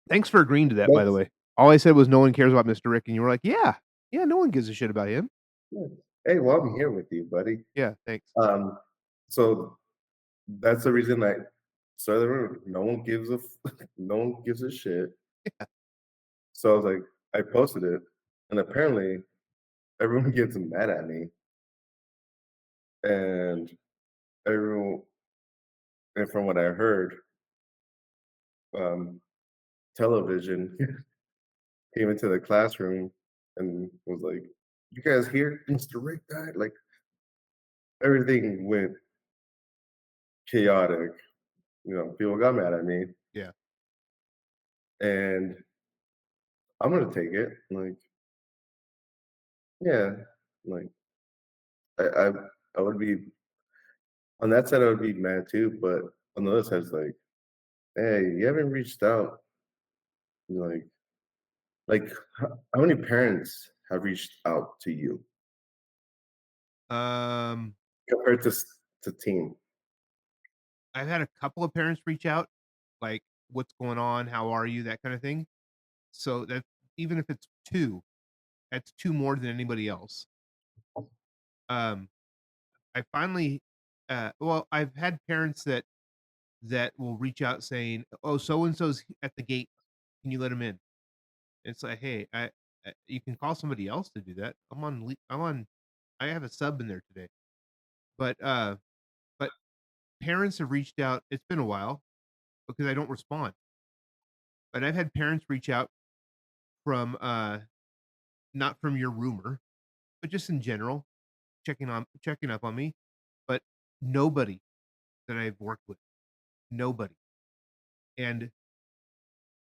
[SPEAKER 1] Thanks for agreeing to that, by the
[SPEAKER 3] that's
[SPEAKER 1] way. All I said was no one cares about Mr. Rick, and you were like, "Yeah. Yeah, no one gives a shit about him."
[SPEAKER 3] yeah. Hey, well, I'm here with you, buddy.
[SPEAKER 1] Yeah, thanks.
[SPEAKER 3] Um, so that's the reason I started the room. No one gives no one gives a shit. So I was like, I posted it, and apparently everyone gets mad at me, and everyone, and from what I heard, um, television came into the classroom and was like, "You guys hear Mr. Rick died?" Like everything went chaotic. People got mad at me,
[SPEAKER 1] Yeah.
[SPEAKER 3] and I'm gonna take it. Like, yeah, like I, I, I would be on that side. I would be mad too, but on the other side, it's like, hey, you haven't reached out. Like, how many parents have reached out to you
[SPEAKER 1] Um,
[SPEAKER 3] compared to team?
[SPEAKER 1] I've had a couple of parents reach out, like, "What's going on? How are you?" That kinda thing. So even if it's 2, that's 2 more than anybody else. Um, I finally, well, I've had parents that will reach out saying, "Oh, so and so's at the gate. Can you let him in?" It's like, "Hey, you can call somebody else to do that. I have a sub in there today." But, but parents have reached out. It's been a while because I don't respond. But I've had parents reach out from, not from your roomer, but just in general, checking up on me, but nobody that I've worked with, nobody. And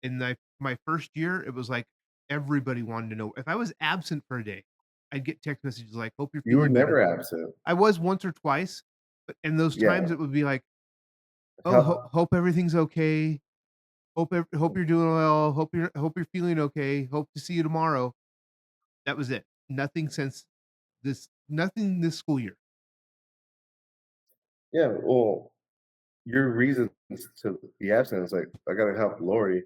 [SPEAKER 1] in my first year, it was like everybody wanted to know. If I was absent for a day, I'd get text messages like, "Hope you're
[SPEAKER 3] You were
[SPEAKER 1] feeling better."
[SPEAKER 3] never absent.
[SPEAKER 1] I was once or twice, but in those
[SPEAKER 3] Yeah.
[SPEAKER 1] times, it would be like, "Oh,
[SPEAKER 3] How
[SPEAKER 1] hope everything's okay. Hope you're doing well. Hope you're feeling okay. Hope to see you tomorrow." That was it. Nothing this school year.
[SPEAKER 3] yeah, well, your reasons to be absent is like, "I gotta help Lori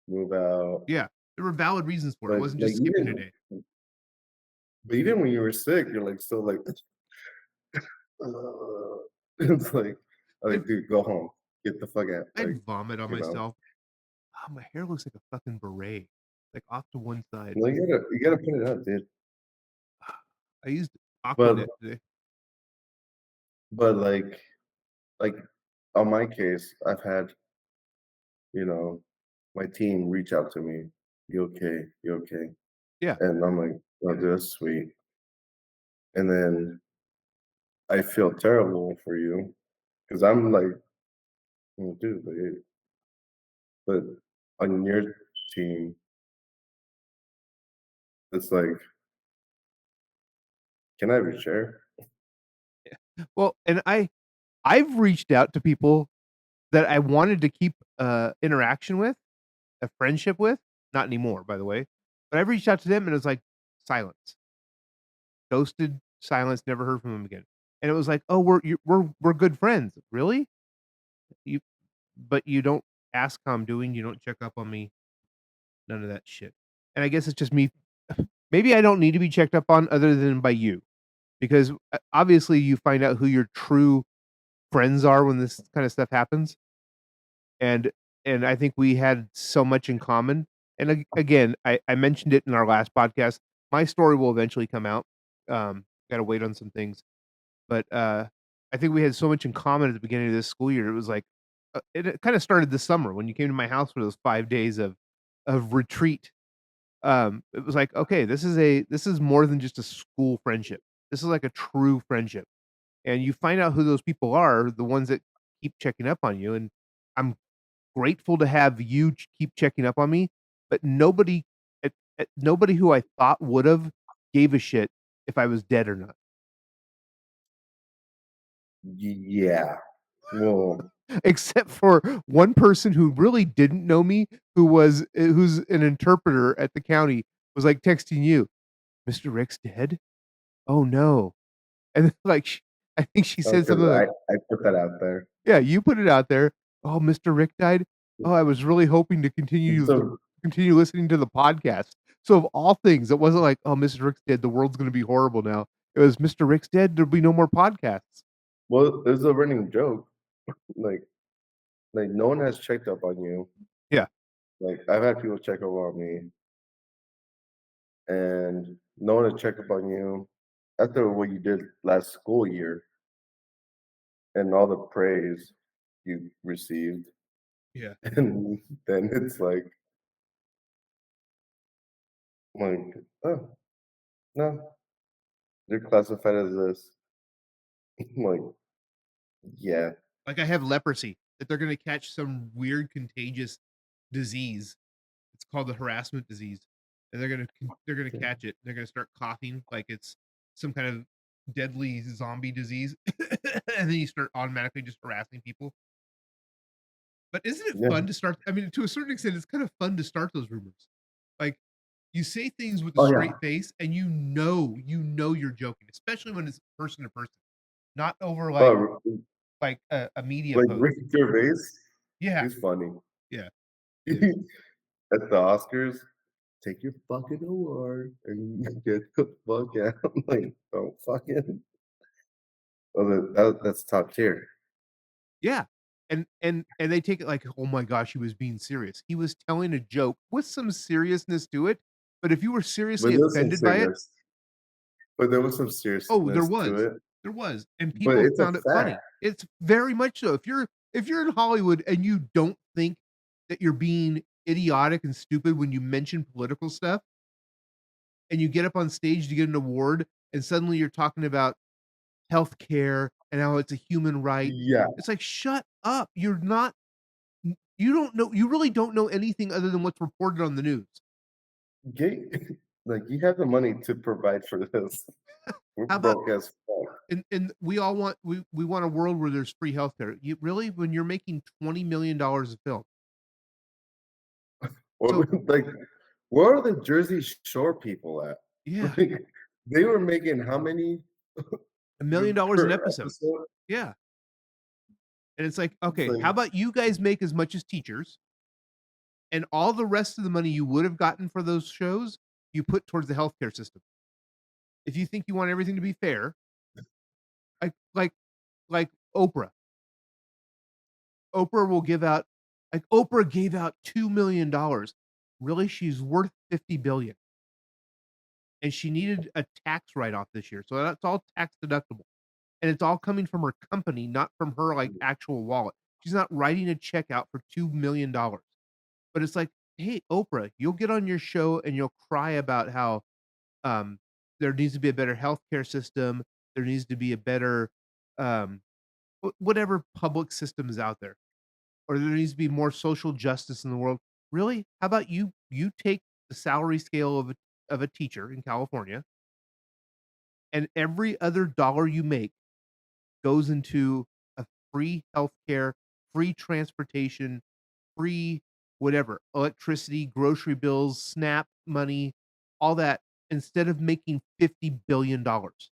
[SPEAKER 3] move out."
[SPEAKER 1] Yeah, there were valid reasons for it. It
[SPEAKER 3] But,
[SPEAKER 1] wasn't
[SPEAKER 3] like,
[SPEAKER 1] just skipping a day.
[SPEAKER 3] even when you were sick, you're, like, still like, it's like,
[SPEAKER 1] I'd
[SPEAKER 3] "Dude, go home. Get the fuck out." Like,
[SPEAKER 1] I'd vomit on
[SPEAKER 3] you know?
[SPEAKER 1] myself. Oh, my hair looks like a fucking beret, like, off to one side.
[SPEAKER 3] No, you gotta put it out, dude.
[SPEAKER 1] I used Aquanet
[SPEAKER 3] But
[SPEAKER 1] today.
[SPEAKER 3] but, like, on my case, I've had, you know, my team reach out to me, "You okay? You okay?"
[SPEAKER 1] Yeah.
[SPEAKER 3] And I'm like, "Oh, dude, that's sweet." And then I feel terrible for you because 'cause I'm like, "Well, dude, like, but on your team, it's like, can I have your chair?"
[SPEAKER 1] Well, and I've reached out to people that I wanted to keep, interaction with, a friendship with, not anymore, by the way, but I've reached out to them and it was like, silence. Ghosted, silence, never heard from them again. And it was like, "Oh, we're good friends." "Really? You but you don't ask how I'm doing, you don't check up on me, none of that shit." And I guess it's just me. Maybe I don't need to be checked up on other than by you, because, obviously, you find out who your true friends are when this kinda stuff happens, and I think we had so much in common, and again, I mentioned it in our last podcast. My story will eventually come out, gotta wait on some things. But, I think we had so much in common at the beginning of this school year. It was like, it kinda started this summer when you came to my house for those 5 days of retreat. It was like, "Okay, this is more than just a school friendship. This is like a true friendship." And you find out who those people are, the ones that keep checking up on you, and I'm grateful to have you keep checking up on me, but nobody who I thought would've gave a shit if I was dead or not.
[SPEAKER 3] Yeah. Well,
[SPEAKER 1] Except for one person who really didn't know me, who's an interpreter at the county, was, like, texting you, "Mr. Rick's dead? Oh, no." And then, like, I think she said
[SPEAKER 3] because
[SPEAKER 1] something like,
[SPEAKER 3] I put that out there.
[SPEAKER 1] "Yeah, you put it out there. Oh, Mr. Rick died? Oh, I was really hoping to
[SPEAKER 3] So
[SPEAKER 1] continue listening to the podcast." So of all things, it wasn't like, "Oh, Mr. Rick's dead, the world's gonna be horrible now." It was, "Mr. Rick's dead, there'll be no more podcasts."
[SPEAKER 3] well, there's a running joke, like no one has checked up on you.
[SPEAKER 1] Yeah,
[SPEAKER 3] Like, I've had people check up on me, and no one has checked up on you after what you did last school year and all the praise you received.
[SPEAKER 1] yeah.
[SPEAKER 3] And then it's like, "Oh, no, you're classified as this." I'm like, "Yeah,
[SPEAKER 1] Like I have leprosy, that they're gonna catch some weird contagious disease. It's called the harassment disease, and they're gonna catch it. They're gonna start coughing like it's some kind of deadly zombie disease, and then you start automatically just harassing people. But isn't it
[SPEAKER 3] yeah.
[SPEAKER 1] fun to start? I mean, to a certain extent, it's kind of fun to start those rumors. Like you say things with a
[SPEAKER 3] Oh, yeah."
[SPEAKER 1] straight face, and you know you're joking, especially when it's person to person, not over
[SPEAKER 3] Oh,
[SPEAKER 1] a media
[SPEAKER 3] like
[SPEAKER 1] post.
[SPEAKER 3] Ricky Gervais,
[SPEAKER 1] Yeah,
[SPEAKER 3] he's funny.
[SPEAKER 1] yeah, he is.
[SPEAKER 3] At the Oscars. take your fucking award and get the fuck out. Like, don't fucking. Oh, that's top tier.
[SPEAKER 1] Yeah. And they take it like, "Oh my gosh, he was being serious." He was telling a joke with some seriousness to it, but if you were
[SPEAKER 3] But
[SPEAKER 1] seriously
[SPEAKER 3] there was some
[SPEAKER 1] offended by it,
[SPEAKER 3] serious. But there was some
[SPEAKER 1] oh, there
[SPEAKER 3] seriousness to
[SPEAKER 1] was.
[SPEAKER 3] it.
[SPEAKER 1] There was, and
[SPEAKER 3] But
[SPEAKER 1] people
[SPEAKER 3] it's a
[SPEAKER 1] found it
[SPEAKER 3] fact.
[SPEAKER 1] funny. It's very much so. If you're in Hollywood and you don't think that you're being idiotic and stupid when you mention political stuff, and you get up on stage to get an award, and suddenly you're talking about healthcare and how it's a human right,
[SPEAKER 3] Yeah.
[SPEAKER 1] it's like, "Shut up. You're not you don't know you really don't know anything other than what's reported on the news."
[SPEAKER 3] Get like, you have the money to provide for this. We're
[SPEAKER 1] How about
[SPEAKER 3] broke as fuck.
[SPEAKER 1] and we want a world where there's free healthcare. You really? When you're making $20,000,000 a film.
[SPEAKER 3] Or
[SPEAKER 1] So,
[SPEAKER 3] like, where are the Jersey Shore people at?
[SPEAKER 1] yeah,
[SPEAKER 3] Like, they were making how many
[SPEAKER 1] $1,000,000 an
[SPEAKER 3] per
[SPEAKER 1] episode.
[SPEAKER 3] episode?
[SPEAKER 1] Yeah, and it's like,
[SPEAKER 3] It's
[SPEAKER 1] "Okay, how
[SPEAKER 3] like,
[SPEAKER 1] about you guys make as much as teachers, and all the rest of the money you would have gotten for those shows, you put towards the healthcare system." If you think you want everything to be fair, like like like Oprah. Oprah will give out like, Oprah gave out $2,000,000. Really? She's worth 50,000,000,000, and she needed a tax write-off this year, so that's all tax deductible, and it's all coming from her company, not from her, like, actual wallet. She's not writing a check out for $2,000,000, but it's like, "Hey, Oprah, you'll get on your show and you'll cry about how, um, there needs to be a better healthcare system, there needs to be a better, um, whatever public system is out there, or there needs to be more social justice in the world." Really? How about you take the salary scale of a teacher in California, and every other dollar you make goes into a free healthcare, free transportation, free whatever, electricity, grocery bills, SNAP money, all that, instead of making $50,000,000,000.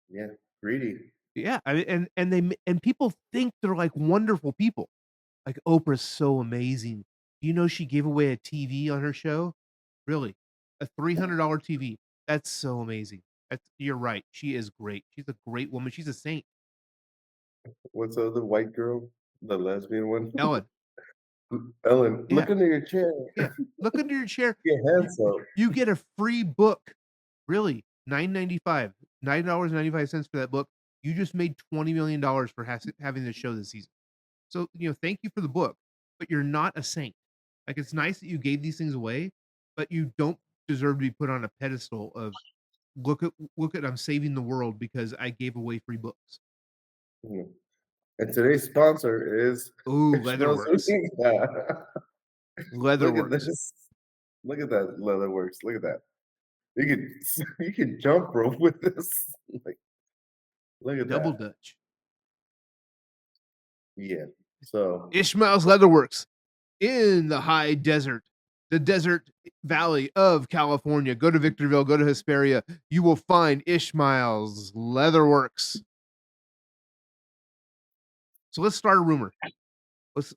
[SPEAKER 3] yeah, greedy.
[SPEAKER 1] Yeah, I mean, and people think they're, like, wonderful people. Like, Oprah's so amazing. Do you know she gave away a TV on her show? Really? A $300 TV. That's so amazing. You're right. She is great. She's a great woman. She's a saint.
[SPEAKER 3] What's the other white girl? The lesbian one?
[SPEAKER 1] Ellen.
[SPEAKER 3] Ellen,
[SPEAKER 1] Yeah,
[SPEAKER 3] look under your chair.
[SPEAKER 1] yeah. Look under your chair.
[SPEAKER 3] Get
[SPEAKER 1] You
[SPEAKER 3] hands up.
[SPEAKER 1] you get a free book. Really, 9.95, $9.95 for that book. You just made $20,000,000 for having this show this season. So, thank you for the book, but you're not a saint. Like, it's nice that you gave these things away, but you don't deserve to be put on a pedestal of, "Look at I'm saving the world because I gave away free books."
[SPEAKER 3] Mhm. And today's sponsor is
[SPEAKER 1] Ooh,
[SPEAKER 3] Ishmael's.
[SPEAKER 1] Leatherworks.
[SPEAKER 3] Look at
[SPEAKER 1] Leatherworks.
[SPEAKER 3] this. Look at that Leatherworks. Look at that. You can you can jump rope with this. Like, look at
[SPEAKER 1] Double
[SPEAKER 3] that.
[SPEAKER 1] Dutch.
[SPEAKER 3] Yeah. So
[SPEAKER 1] Ishmael's Leatherworks in the high desert, the desert valley of California. Go to Victorville, go to Hesperia. You will find Ishmael's Leatherworks. So let's start a rumor. Let's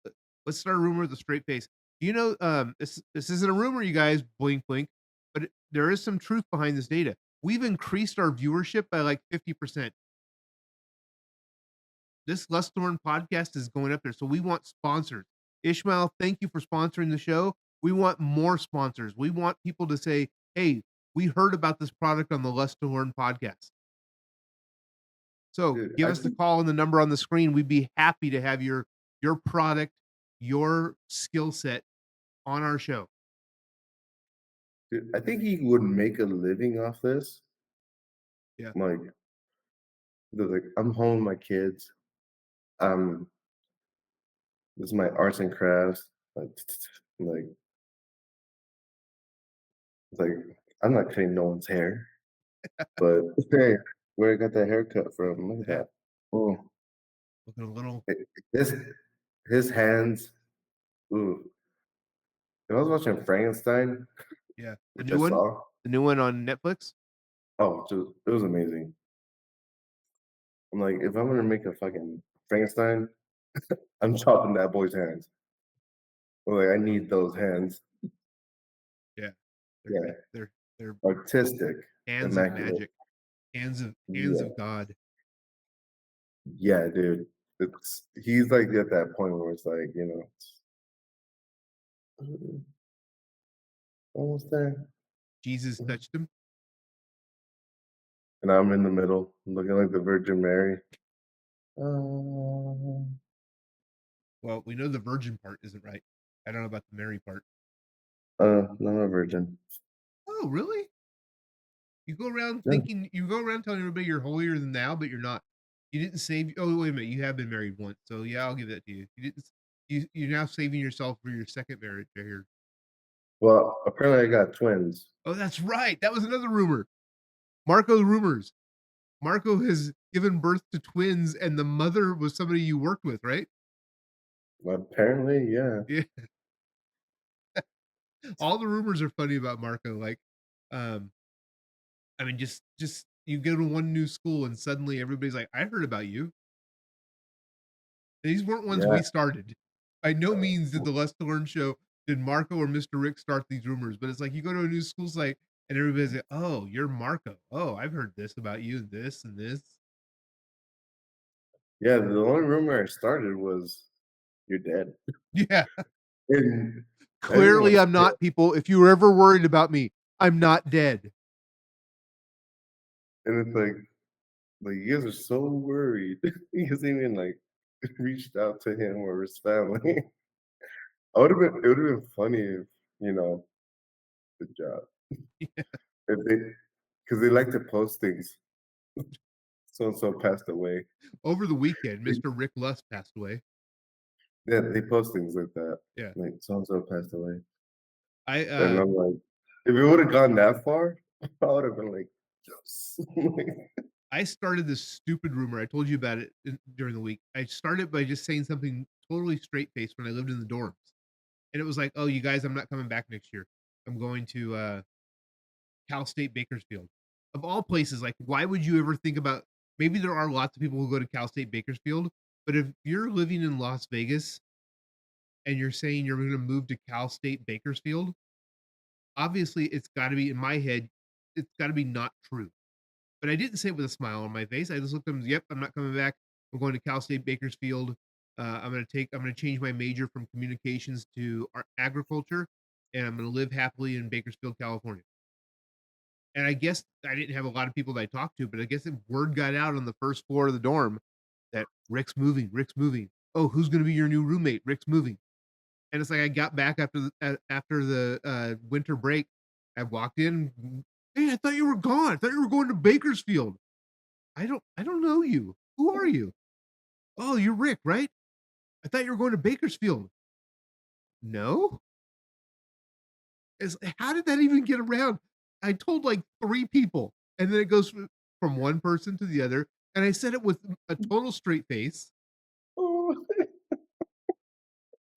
[SPEAKER 1] let's start a rumor with a straight face. This isn't a rumor, you guys, blink blink, but there is some truth behind this data. We've increased our viewership by like 50%. This Lust2Learn podcast is going up there, so we want sponsors. Ishmael, thank you for sponsoring the show. We want more sponsors. We want people to say, "Hey, we heard about this product on the Lust2Learn podcast." So
[SPEAKER 3] dude,
[SPEAKER 1] give
[SPEAKER 3] I
[SPEAKER 1] us the
[SPEAKER 3] think
[SPEAKER 1] call and the number on the screen. We'd be happy to have your product, your skill set on our show.
[SPEAKER 3] I think he would make a living off this.
[SPEAKER 1] Yeah,
[SPEAKER 3] Like, like I'm home with my kids. Um, this is my arts and crafts. Like, like I'm not cutting no one's hair, but hey, where I got that haircut from? Look at
[SPEAKER 1] yeah.
[SPEAKER 3] that. Oh,
[SPEAKER 1] Looking a little,
[SPEAKER 3] this his hands. Ooh, I was watching Frankenstein,
[SPEAKER 1] yeah. The
[SPEAKER 3] which I
[SPEAKER 1] new one,
[SPEAKER 3] saw.
[SPEAKER 1] the new one on Netflix.
[SPEAKER 3] Oh, dude, it was amazing. I'm like, if I'm gonna make a fucking Frankenstein, I'm chopping that boy's hands. Like, I need those hands.
[SPEAKER 1] Yeah.
[SPEAKER 3] Yeah,
[SPEAKER 1] They're
[SPEAKER 3] artistic,
[SPEAKER 1] hands of
[SPEAKER 3] immaculate.
[SPEAKER 1] magic, hands
[SPEAKER 3] Yeah,
[SPEAKER 1] of God.
[SPEAKER 3] yeah, dude. It's he's, like, at that point where it's like, "Mm, almost there."
[SPEAKER 1] Jesus touched him.
[SPEAKER 3] And I'm in the middle, looking like the Virgin Mary. Uh,
[SPEAKER 1] Well, we know the virgin part isn't right. I don't know about the Mary part.
[SPEAKER 3] not a virgin.
[SPEAKER 1] Oh, really?
[SPEAKER 3] Yeah,
[SPEAKER 1] You go around telling everybody you're holier than thou, but you're not. You didn't save. Oh, wait a minute. You have been married once, so yeah, I'll give that to you. You didn't. You're now saving yourself for your second marriage. I hear.
[SPEAKER 3] well, apparently I got twins.
[SPEAKER 1] Oh, that's right. That was another rumor. Marco rumors. Marco has given birth to twins, and the mother was somebody you worked with, right?
[SPEAKER 3] Apparently, yeah.
[SPEAKER 1] Yeah. All the rumors are funny about Marco. Like, um, I mean, just you go to one new school, and suddenly everybody's like, "I heard about you." These weren't ones
[SPEAKER 3] Yeah.
[SPEAKER 1] we started. By no means did the Lust2Learn show did Marco or Mr. Rick start these rumors, but it's like you go to a new school site and everybody's like, "Oh, you're Marco. Oh, I've heard this about you and this and this."
[SPEAKER 3] Yeah, the only rumor I started was, "You're dead."
[SPEAKER 1] Yeah.
[SPEAKER 3] And
[SPEAKER 1] Clearly,
[SPEAKER 3] everyone's
[SPEAKER 1] I'm not, people. If you were ever worried about me, I'm not dead.
[SPEAKER 3] and it's like, you guys are so worried. You guys even, like, reached out to him or his family. I would've been it would've been funny if, you know, good job. If they, because they like to post things, "So and so passed away."
[SPEAKER 1] Over the weekend, Mr. Rick Lust passed away.
[SPEAKER 3] Yeah, they post things like that,
[SPEAKER 1] Yeah.
[SPEAKER 3] like, "So and so passed away."
[SPEAKER 1] I
[SPEAKER 3] And I'm like, if it would've gone that far, I would've been like, "Yes."
[SPEAKER 1] I started this stupid rumor. I told you about it during the week. I started by just saying something totally straight faced when I lived in the dorms. And it was like, "Oh, you guys, I'm not coming back next year. I'm going to Cal State Bakersfield." Of all places, like, why would you ever think about, maybe there are lots of people who go to Cal State Bakersfield, but if you're living in Las Vegas and you're saying you're gonna move to Cal State Bakersfield, obviously it's gotta be, in my head, it's gotta be not true. But I didn't say it with a smile on my face. I just looked at him, "Yep, I'm not coming back. I'm going to Cal State Bakersfield. I'm gonna change my major from communications to agriculture, and I'm gonna live happily in Bakersfield, California." And I guess I didn't have a lot of people that I talked to, but I guess the word got out on the first floor of the dorm that Rick's moving. Rick's moving. Oh, who's gonna be your new roommate? Rick's moving. And it's like I got back after the winter break. I walked in. Hey, I thought you were gone. I thought you were going to Bakersfield. I don't know you. Who are you? Oh, you're Rick, right? I thought you were going to Bakersfield. No? It's, how did that even get around? I told like 3 people, and then it goes from one person to the other, and I said it with a total straight face,
[SPEAKER 3] Oh,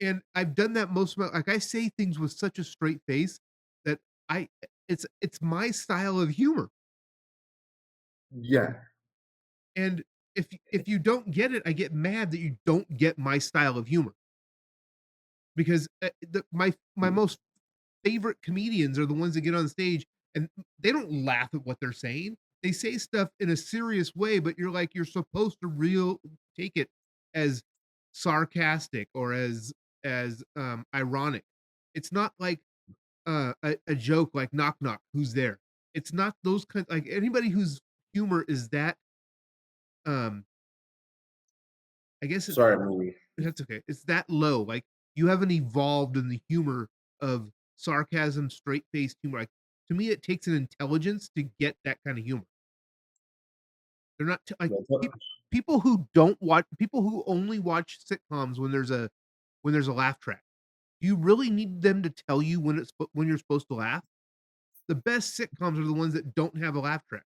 [SPEAKER 1] and I've done that most of my, like, I say things with such a straight face that I it's my style of humor,
[SPEAKER 3] yeah,
[SPEAKER 1] and if you don't get it, I get mad that you don't get my style of humor because, my most favorite comedians are the ones that get on stage and they don't laugh at what they're saying. They say stuff in a serious way, but you're like, you're supposed to real take it as sarcastic or as ironic. It's not like a joke like knock knock, who's there? It's not those kind, like anybody whose humor is that um I guess it's
[SPEAKER 3] sorry, movie.
[SPEAKER 1] that's okay. It's that low. Like you haven't evolved in the humor of sarcasm, straight faced humor. Like to me, it takes an intelligence to get that kind of humor. They're not like
[SPEAKER 3] That's what
[SPEAKER 1] people who don't watch, people who only watch sitcoms when there's a laugh track. Do you really need them to tell you when when you're supposed to laugh? The best sitcoms are the ones that don't have a laugh track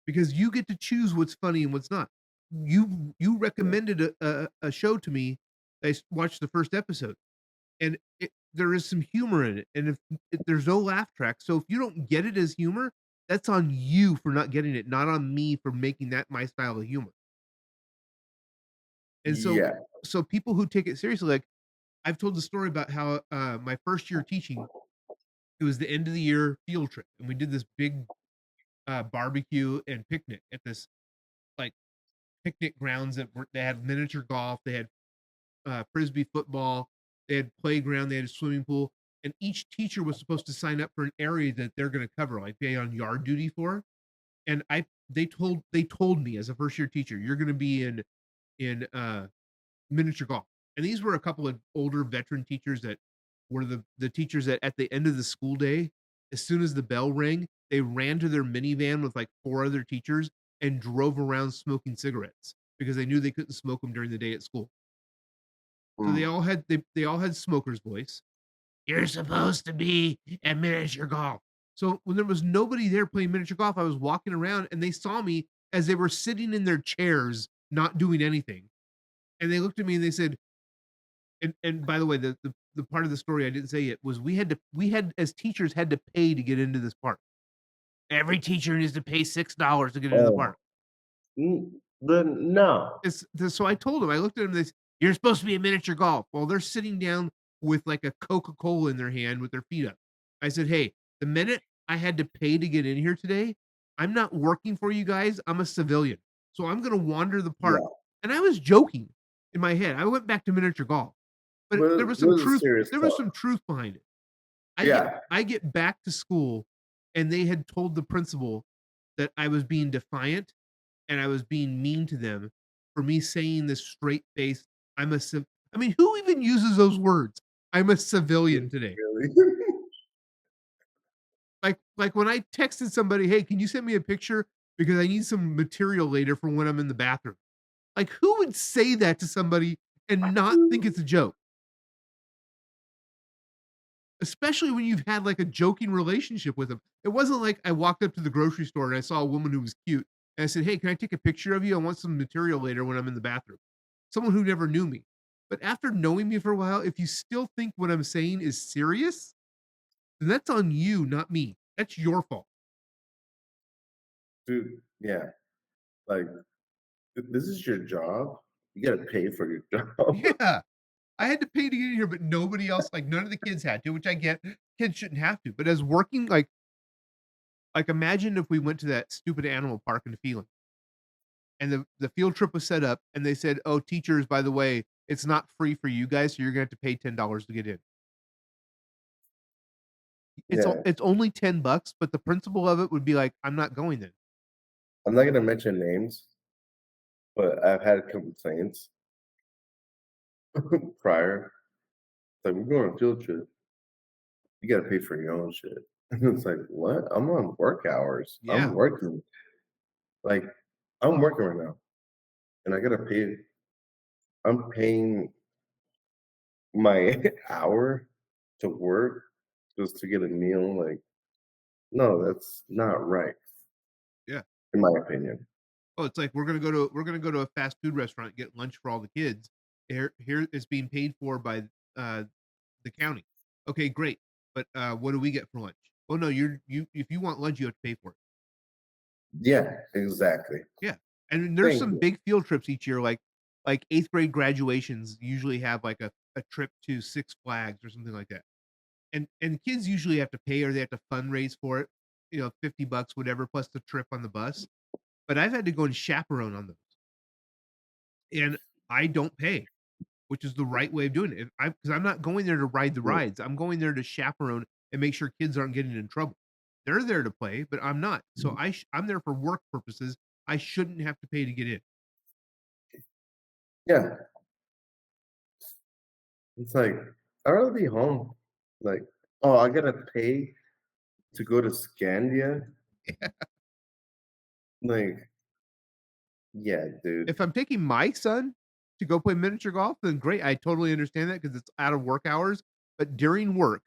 [SPEAKER 1] because you get to choose what's funny and what's not. You recommended a show to me. Watched the first episode and there is some humor in it. And if there's no laugh track, so if you don't get it as humor, that's on you for not getting it, not on me for making that my style of humor. And
[SPEAKER 3] yeah,
[SPEAKER 1] so people who take it seriously, like I've told the story about how, my first year teaching, it was the end of the year field trip, and we did this big, barbecue and picnic at this, like, picnic grounds that were they had miniature golf, they had, Frisbee football, they had playground, they had a swimming pool, and each teacher was supposed to sign up for an area that they're gonna cover, like, be on yard duty for, and I they told me as a first year teacher, "You're gonna be in miniature golf." And these were a couple of older veteran teachers that were the teachers that at the end of the school day, as soon as the bell rang, they ran to their minivan with like 4 other teachers and drove around smoking cigarettes because they knew they couldn't smoke them during the day at school. So
[SPEAKER 3] Mm,
[SPEAKER 1] they all had smoker's voice. "You're supposed to be at miniature golf." So when there was nobody there playing miniature golf, I was walking around and they saw me as they were sitting in their chairs, not doing anything. And they looked at me and they said, and by the way, the part of the story I didn't say yet was we had as teachers had to pay to get into this park. Every teacher needs to pay $6 to get into the
[SPEAKER 3] oh,
[SPEAKER 1] park.
[SPEAKER 3] then no.
[SPEAKER 1] So I told him, I looked at him, this, "You're supposed to be a miniature golf." Well, they're sitting down with like a Coca-Cola in their hand with their feet up. I said, "Hey, the minute I had to pay to get in here today, I'm not working for you guys. I'm a civilian. So I'm gonna wander the park."
[SPEAKER 3] Yeah,
[SPEAKER 1] And I was joking in my head. I went back to miniature golf, but
[SPEAKER 3] but it was a serious
[SPEAKER 1] there was
[SPEAKER 3] talk.
[SPEAKER 1] some truth behind it.
[SPEAKER 3] Yeah,
[SPEAKER 1] I get back to school, and they had told the principal that I was being defiant and I was being mean to them for me saying this straight face, "I'm a civ" I mean, who even uses those words? "I'm a civilian today."
[SPEAKER 3] really.
[SPEAKER 1] Like, when I texted somebody, "Hey, can you send me a picture because I need some material later for when I'm in the bathroom?" Like, who would say that to somebody and not think it's a joke? Especially when you've had, like, a joking relationship with them. It wasn't like I walked up to the grocery store and I saw a woman who was cute, and I said, "Hey, can I take a picture of you? I want some material later when I'm in the bathroom." Someone who never knew me. But after knowing me for a while, if you still think what I'm saying is serious, then that's on you, not me. That's your fault.
[SPEAKER 3] Dude, yeah, like, this is your job. You gotta pay for your job.
[SPEAKER 1] Yeah. I had to pay to get in here, but nobody else, like, none of the kids had to, which I get. Kids shouldn't have to. But as working, like, imagine if we went to that stupid animal park in Phelan and the field trip was set up and they said, "Oh, teachers, by the way, it's not free for you guys, so you're gonna have to pay $10 to get in."
[SPEAKER 3] Yeah,
[SPEAKER 1] It's only 10 bucks, but the principle of it would be like, "I'm not going then."
[SPEAKER 3] I'm not gonna mention names, but I've had complaints prior. Like, "We're going on a field trip. You gotta pay for your own shit." And it's like, "What? I'm on work hours. I'm
[SPEAKER 1] Yeah.
[SPEAKER 3] working. Like, I'm working right now, and I gotta pay I'm paying my hour to work just to get a meal, like, no, that's not right,
[SPEAKER 1] Yeah.
[SPEAKER 3] in my opinion."
[SPEAKER 1] Oh, it's like we're gonna go to a fast food restaurant, get lunch for all the kids. Here it's being paid for by, uh, the county. Okay, great. But, what do we get for lunch? "Oh, no, you if you want lunch, you have to pay for it."
[SPEAKER 3] Yeah, exactly.
[SPEAKER 1] Yeah, and there's
[SPEAKER 3] Thank
[SPEAKER 1] some
[SPEAKER 3] you.
[SPEAKER 1] big field trips each year, like 8th grade graduations usually have, like, a trip to Six Flags or something like that, and kids usually have to pay or they have to fundraise for it, 50 bucks, whatever, plus the trip on the bus, but I've had to go and chaperone on those, and I don't pay, which is the right way of doing it. I 'Cause I'm not going there to ride the
[SPEAKER 3] Mm,
[SPEAKER 1] rides, I'm going there to chaperone and make sure kids aren't getting in trouble. They're there to play, but I'm not, so I'm there for work purposes, I shouldn't have to pay to get in.
[SPEAKER 3] yeah, it's like, I'd rather be home. Like, "Oh, I gotta pay to go to Scandia?" Like, yeah, dude.
[SPEAKER 1] If I'm taking my son to go play miniature golf, then great, I totally understand that because it's out of work hours, but during work,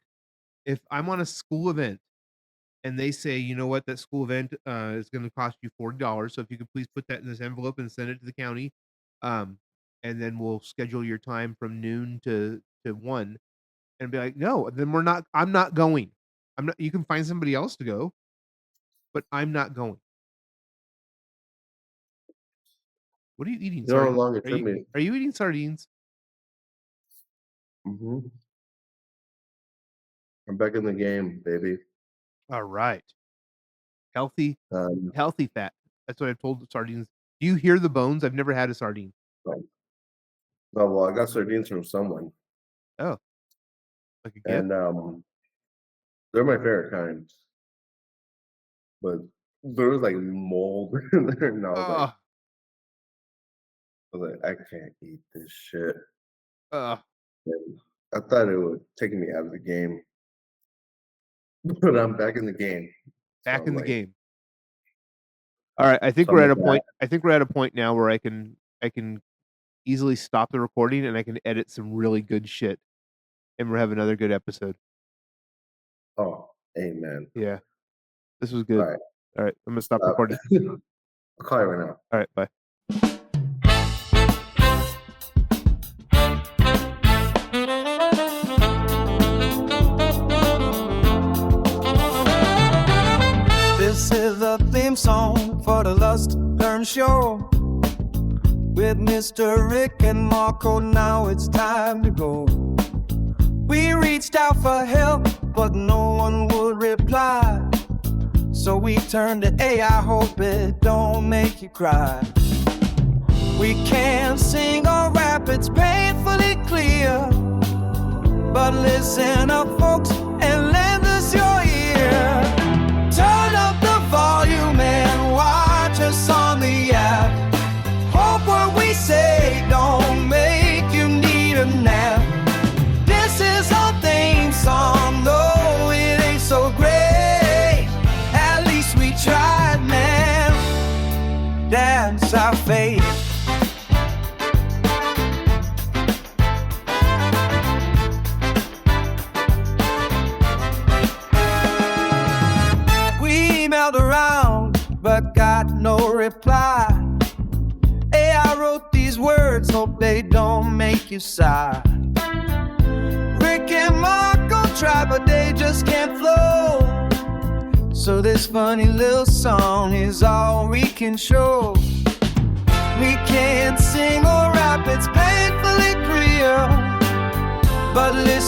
[SPEAKER 1] if I'm on a school event and they say, "You know what? That school event, is gonna cost you $40, so if you could please put that in this envelope and send it to the county, um, and then we'll schedule your time from noon to 1," and be like, "No, then I'm not going. I'm not You can find somebody else to go, but I'm not going." What are you eating?
[SPEAKER 3] You know how long it
[SPEAKER 1] Are
[SPEAKER 3] took
[SPEAKER 1] you
[SPEAKER 3] me
[SPEAKER 1] are you eating sardines?
[SPEAKER 3] Mhm. I'm back in the game, baby.
[SPEAKER 1] Alright. Healthy
[SPEAKER 3] Um,
[SPEAKER 1] healthy fat. That's what I've told the sardines. Do you hear the bones? I've never had a sardine.
[SPEAKER 3] oh, oh, well, I got sardines from someone,
[SPEAKER 1] Oh, like a gift?
[SPEAKER 3] and, they're my favorite kind, but there was, like, mold in there, and
[SPEAKER 1] Ugh,
[SPEAKER 3] I was like, "I can't eat this shit,"
[SPEAKER 1] ugh.
[SPEAKER 3] and I thought it would take me out of the game, but I'm back in the game, so
[SPEAKER 1] Back
[SPEAKER 3] I'm
[SPEAKER 1] in the
[SPEAKER 3] like
[SPEAKER 1] game. Alright,
[SPEAKER 3] so I'm like that.
[SPEAKER 1] I think we're at a point now where I can easily stop the recording, and I can edit some really good shit, and we'll have another good episode.
[SPEAKER 3] Oh, amen.
[SPEAKER 1] Yeah, this was good.
[SPEAKER 3] Alright,
[SPEAKER 1] Alright, I'm gonna stop
[SPEAKER 3] stop.
[SPEAKER 1] recording.
[SPEAKER 3] I'll call you right now.
[SPEAKER 1] Alright, bye.
[SPEAKER 2] This is the theme song for the Lust2Learn show with Mr. Rick and Marco. Now it's time to go. We reached out for help, but no one would reply. So we turned to AI, hope it don't make you cry. We can't sing or rap, it's painfully clear. But listen up, folks, and lend us your ear. Turn up the volume and watch us on the app. Hope what we say don't make you need a nap. This is our theme song, though it ain't so great. At least we tried, man. That's our fate. We emailed around, but got no reply. AI wrote these words, hope they don't make you sigh. Rick and Marco try, but they just can't flow. So this funny little song is all we can show. We can't sing or rap, it's painfully clear. But listen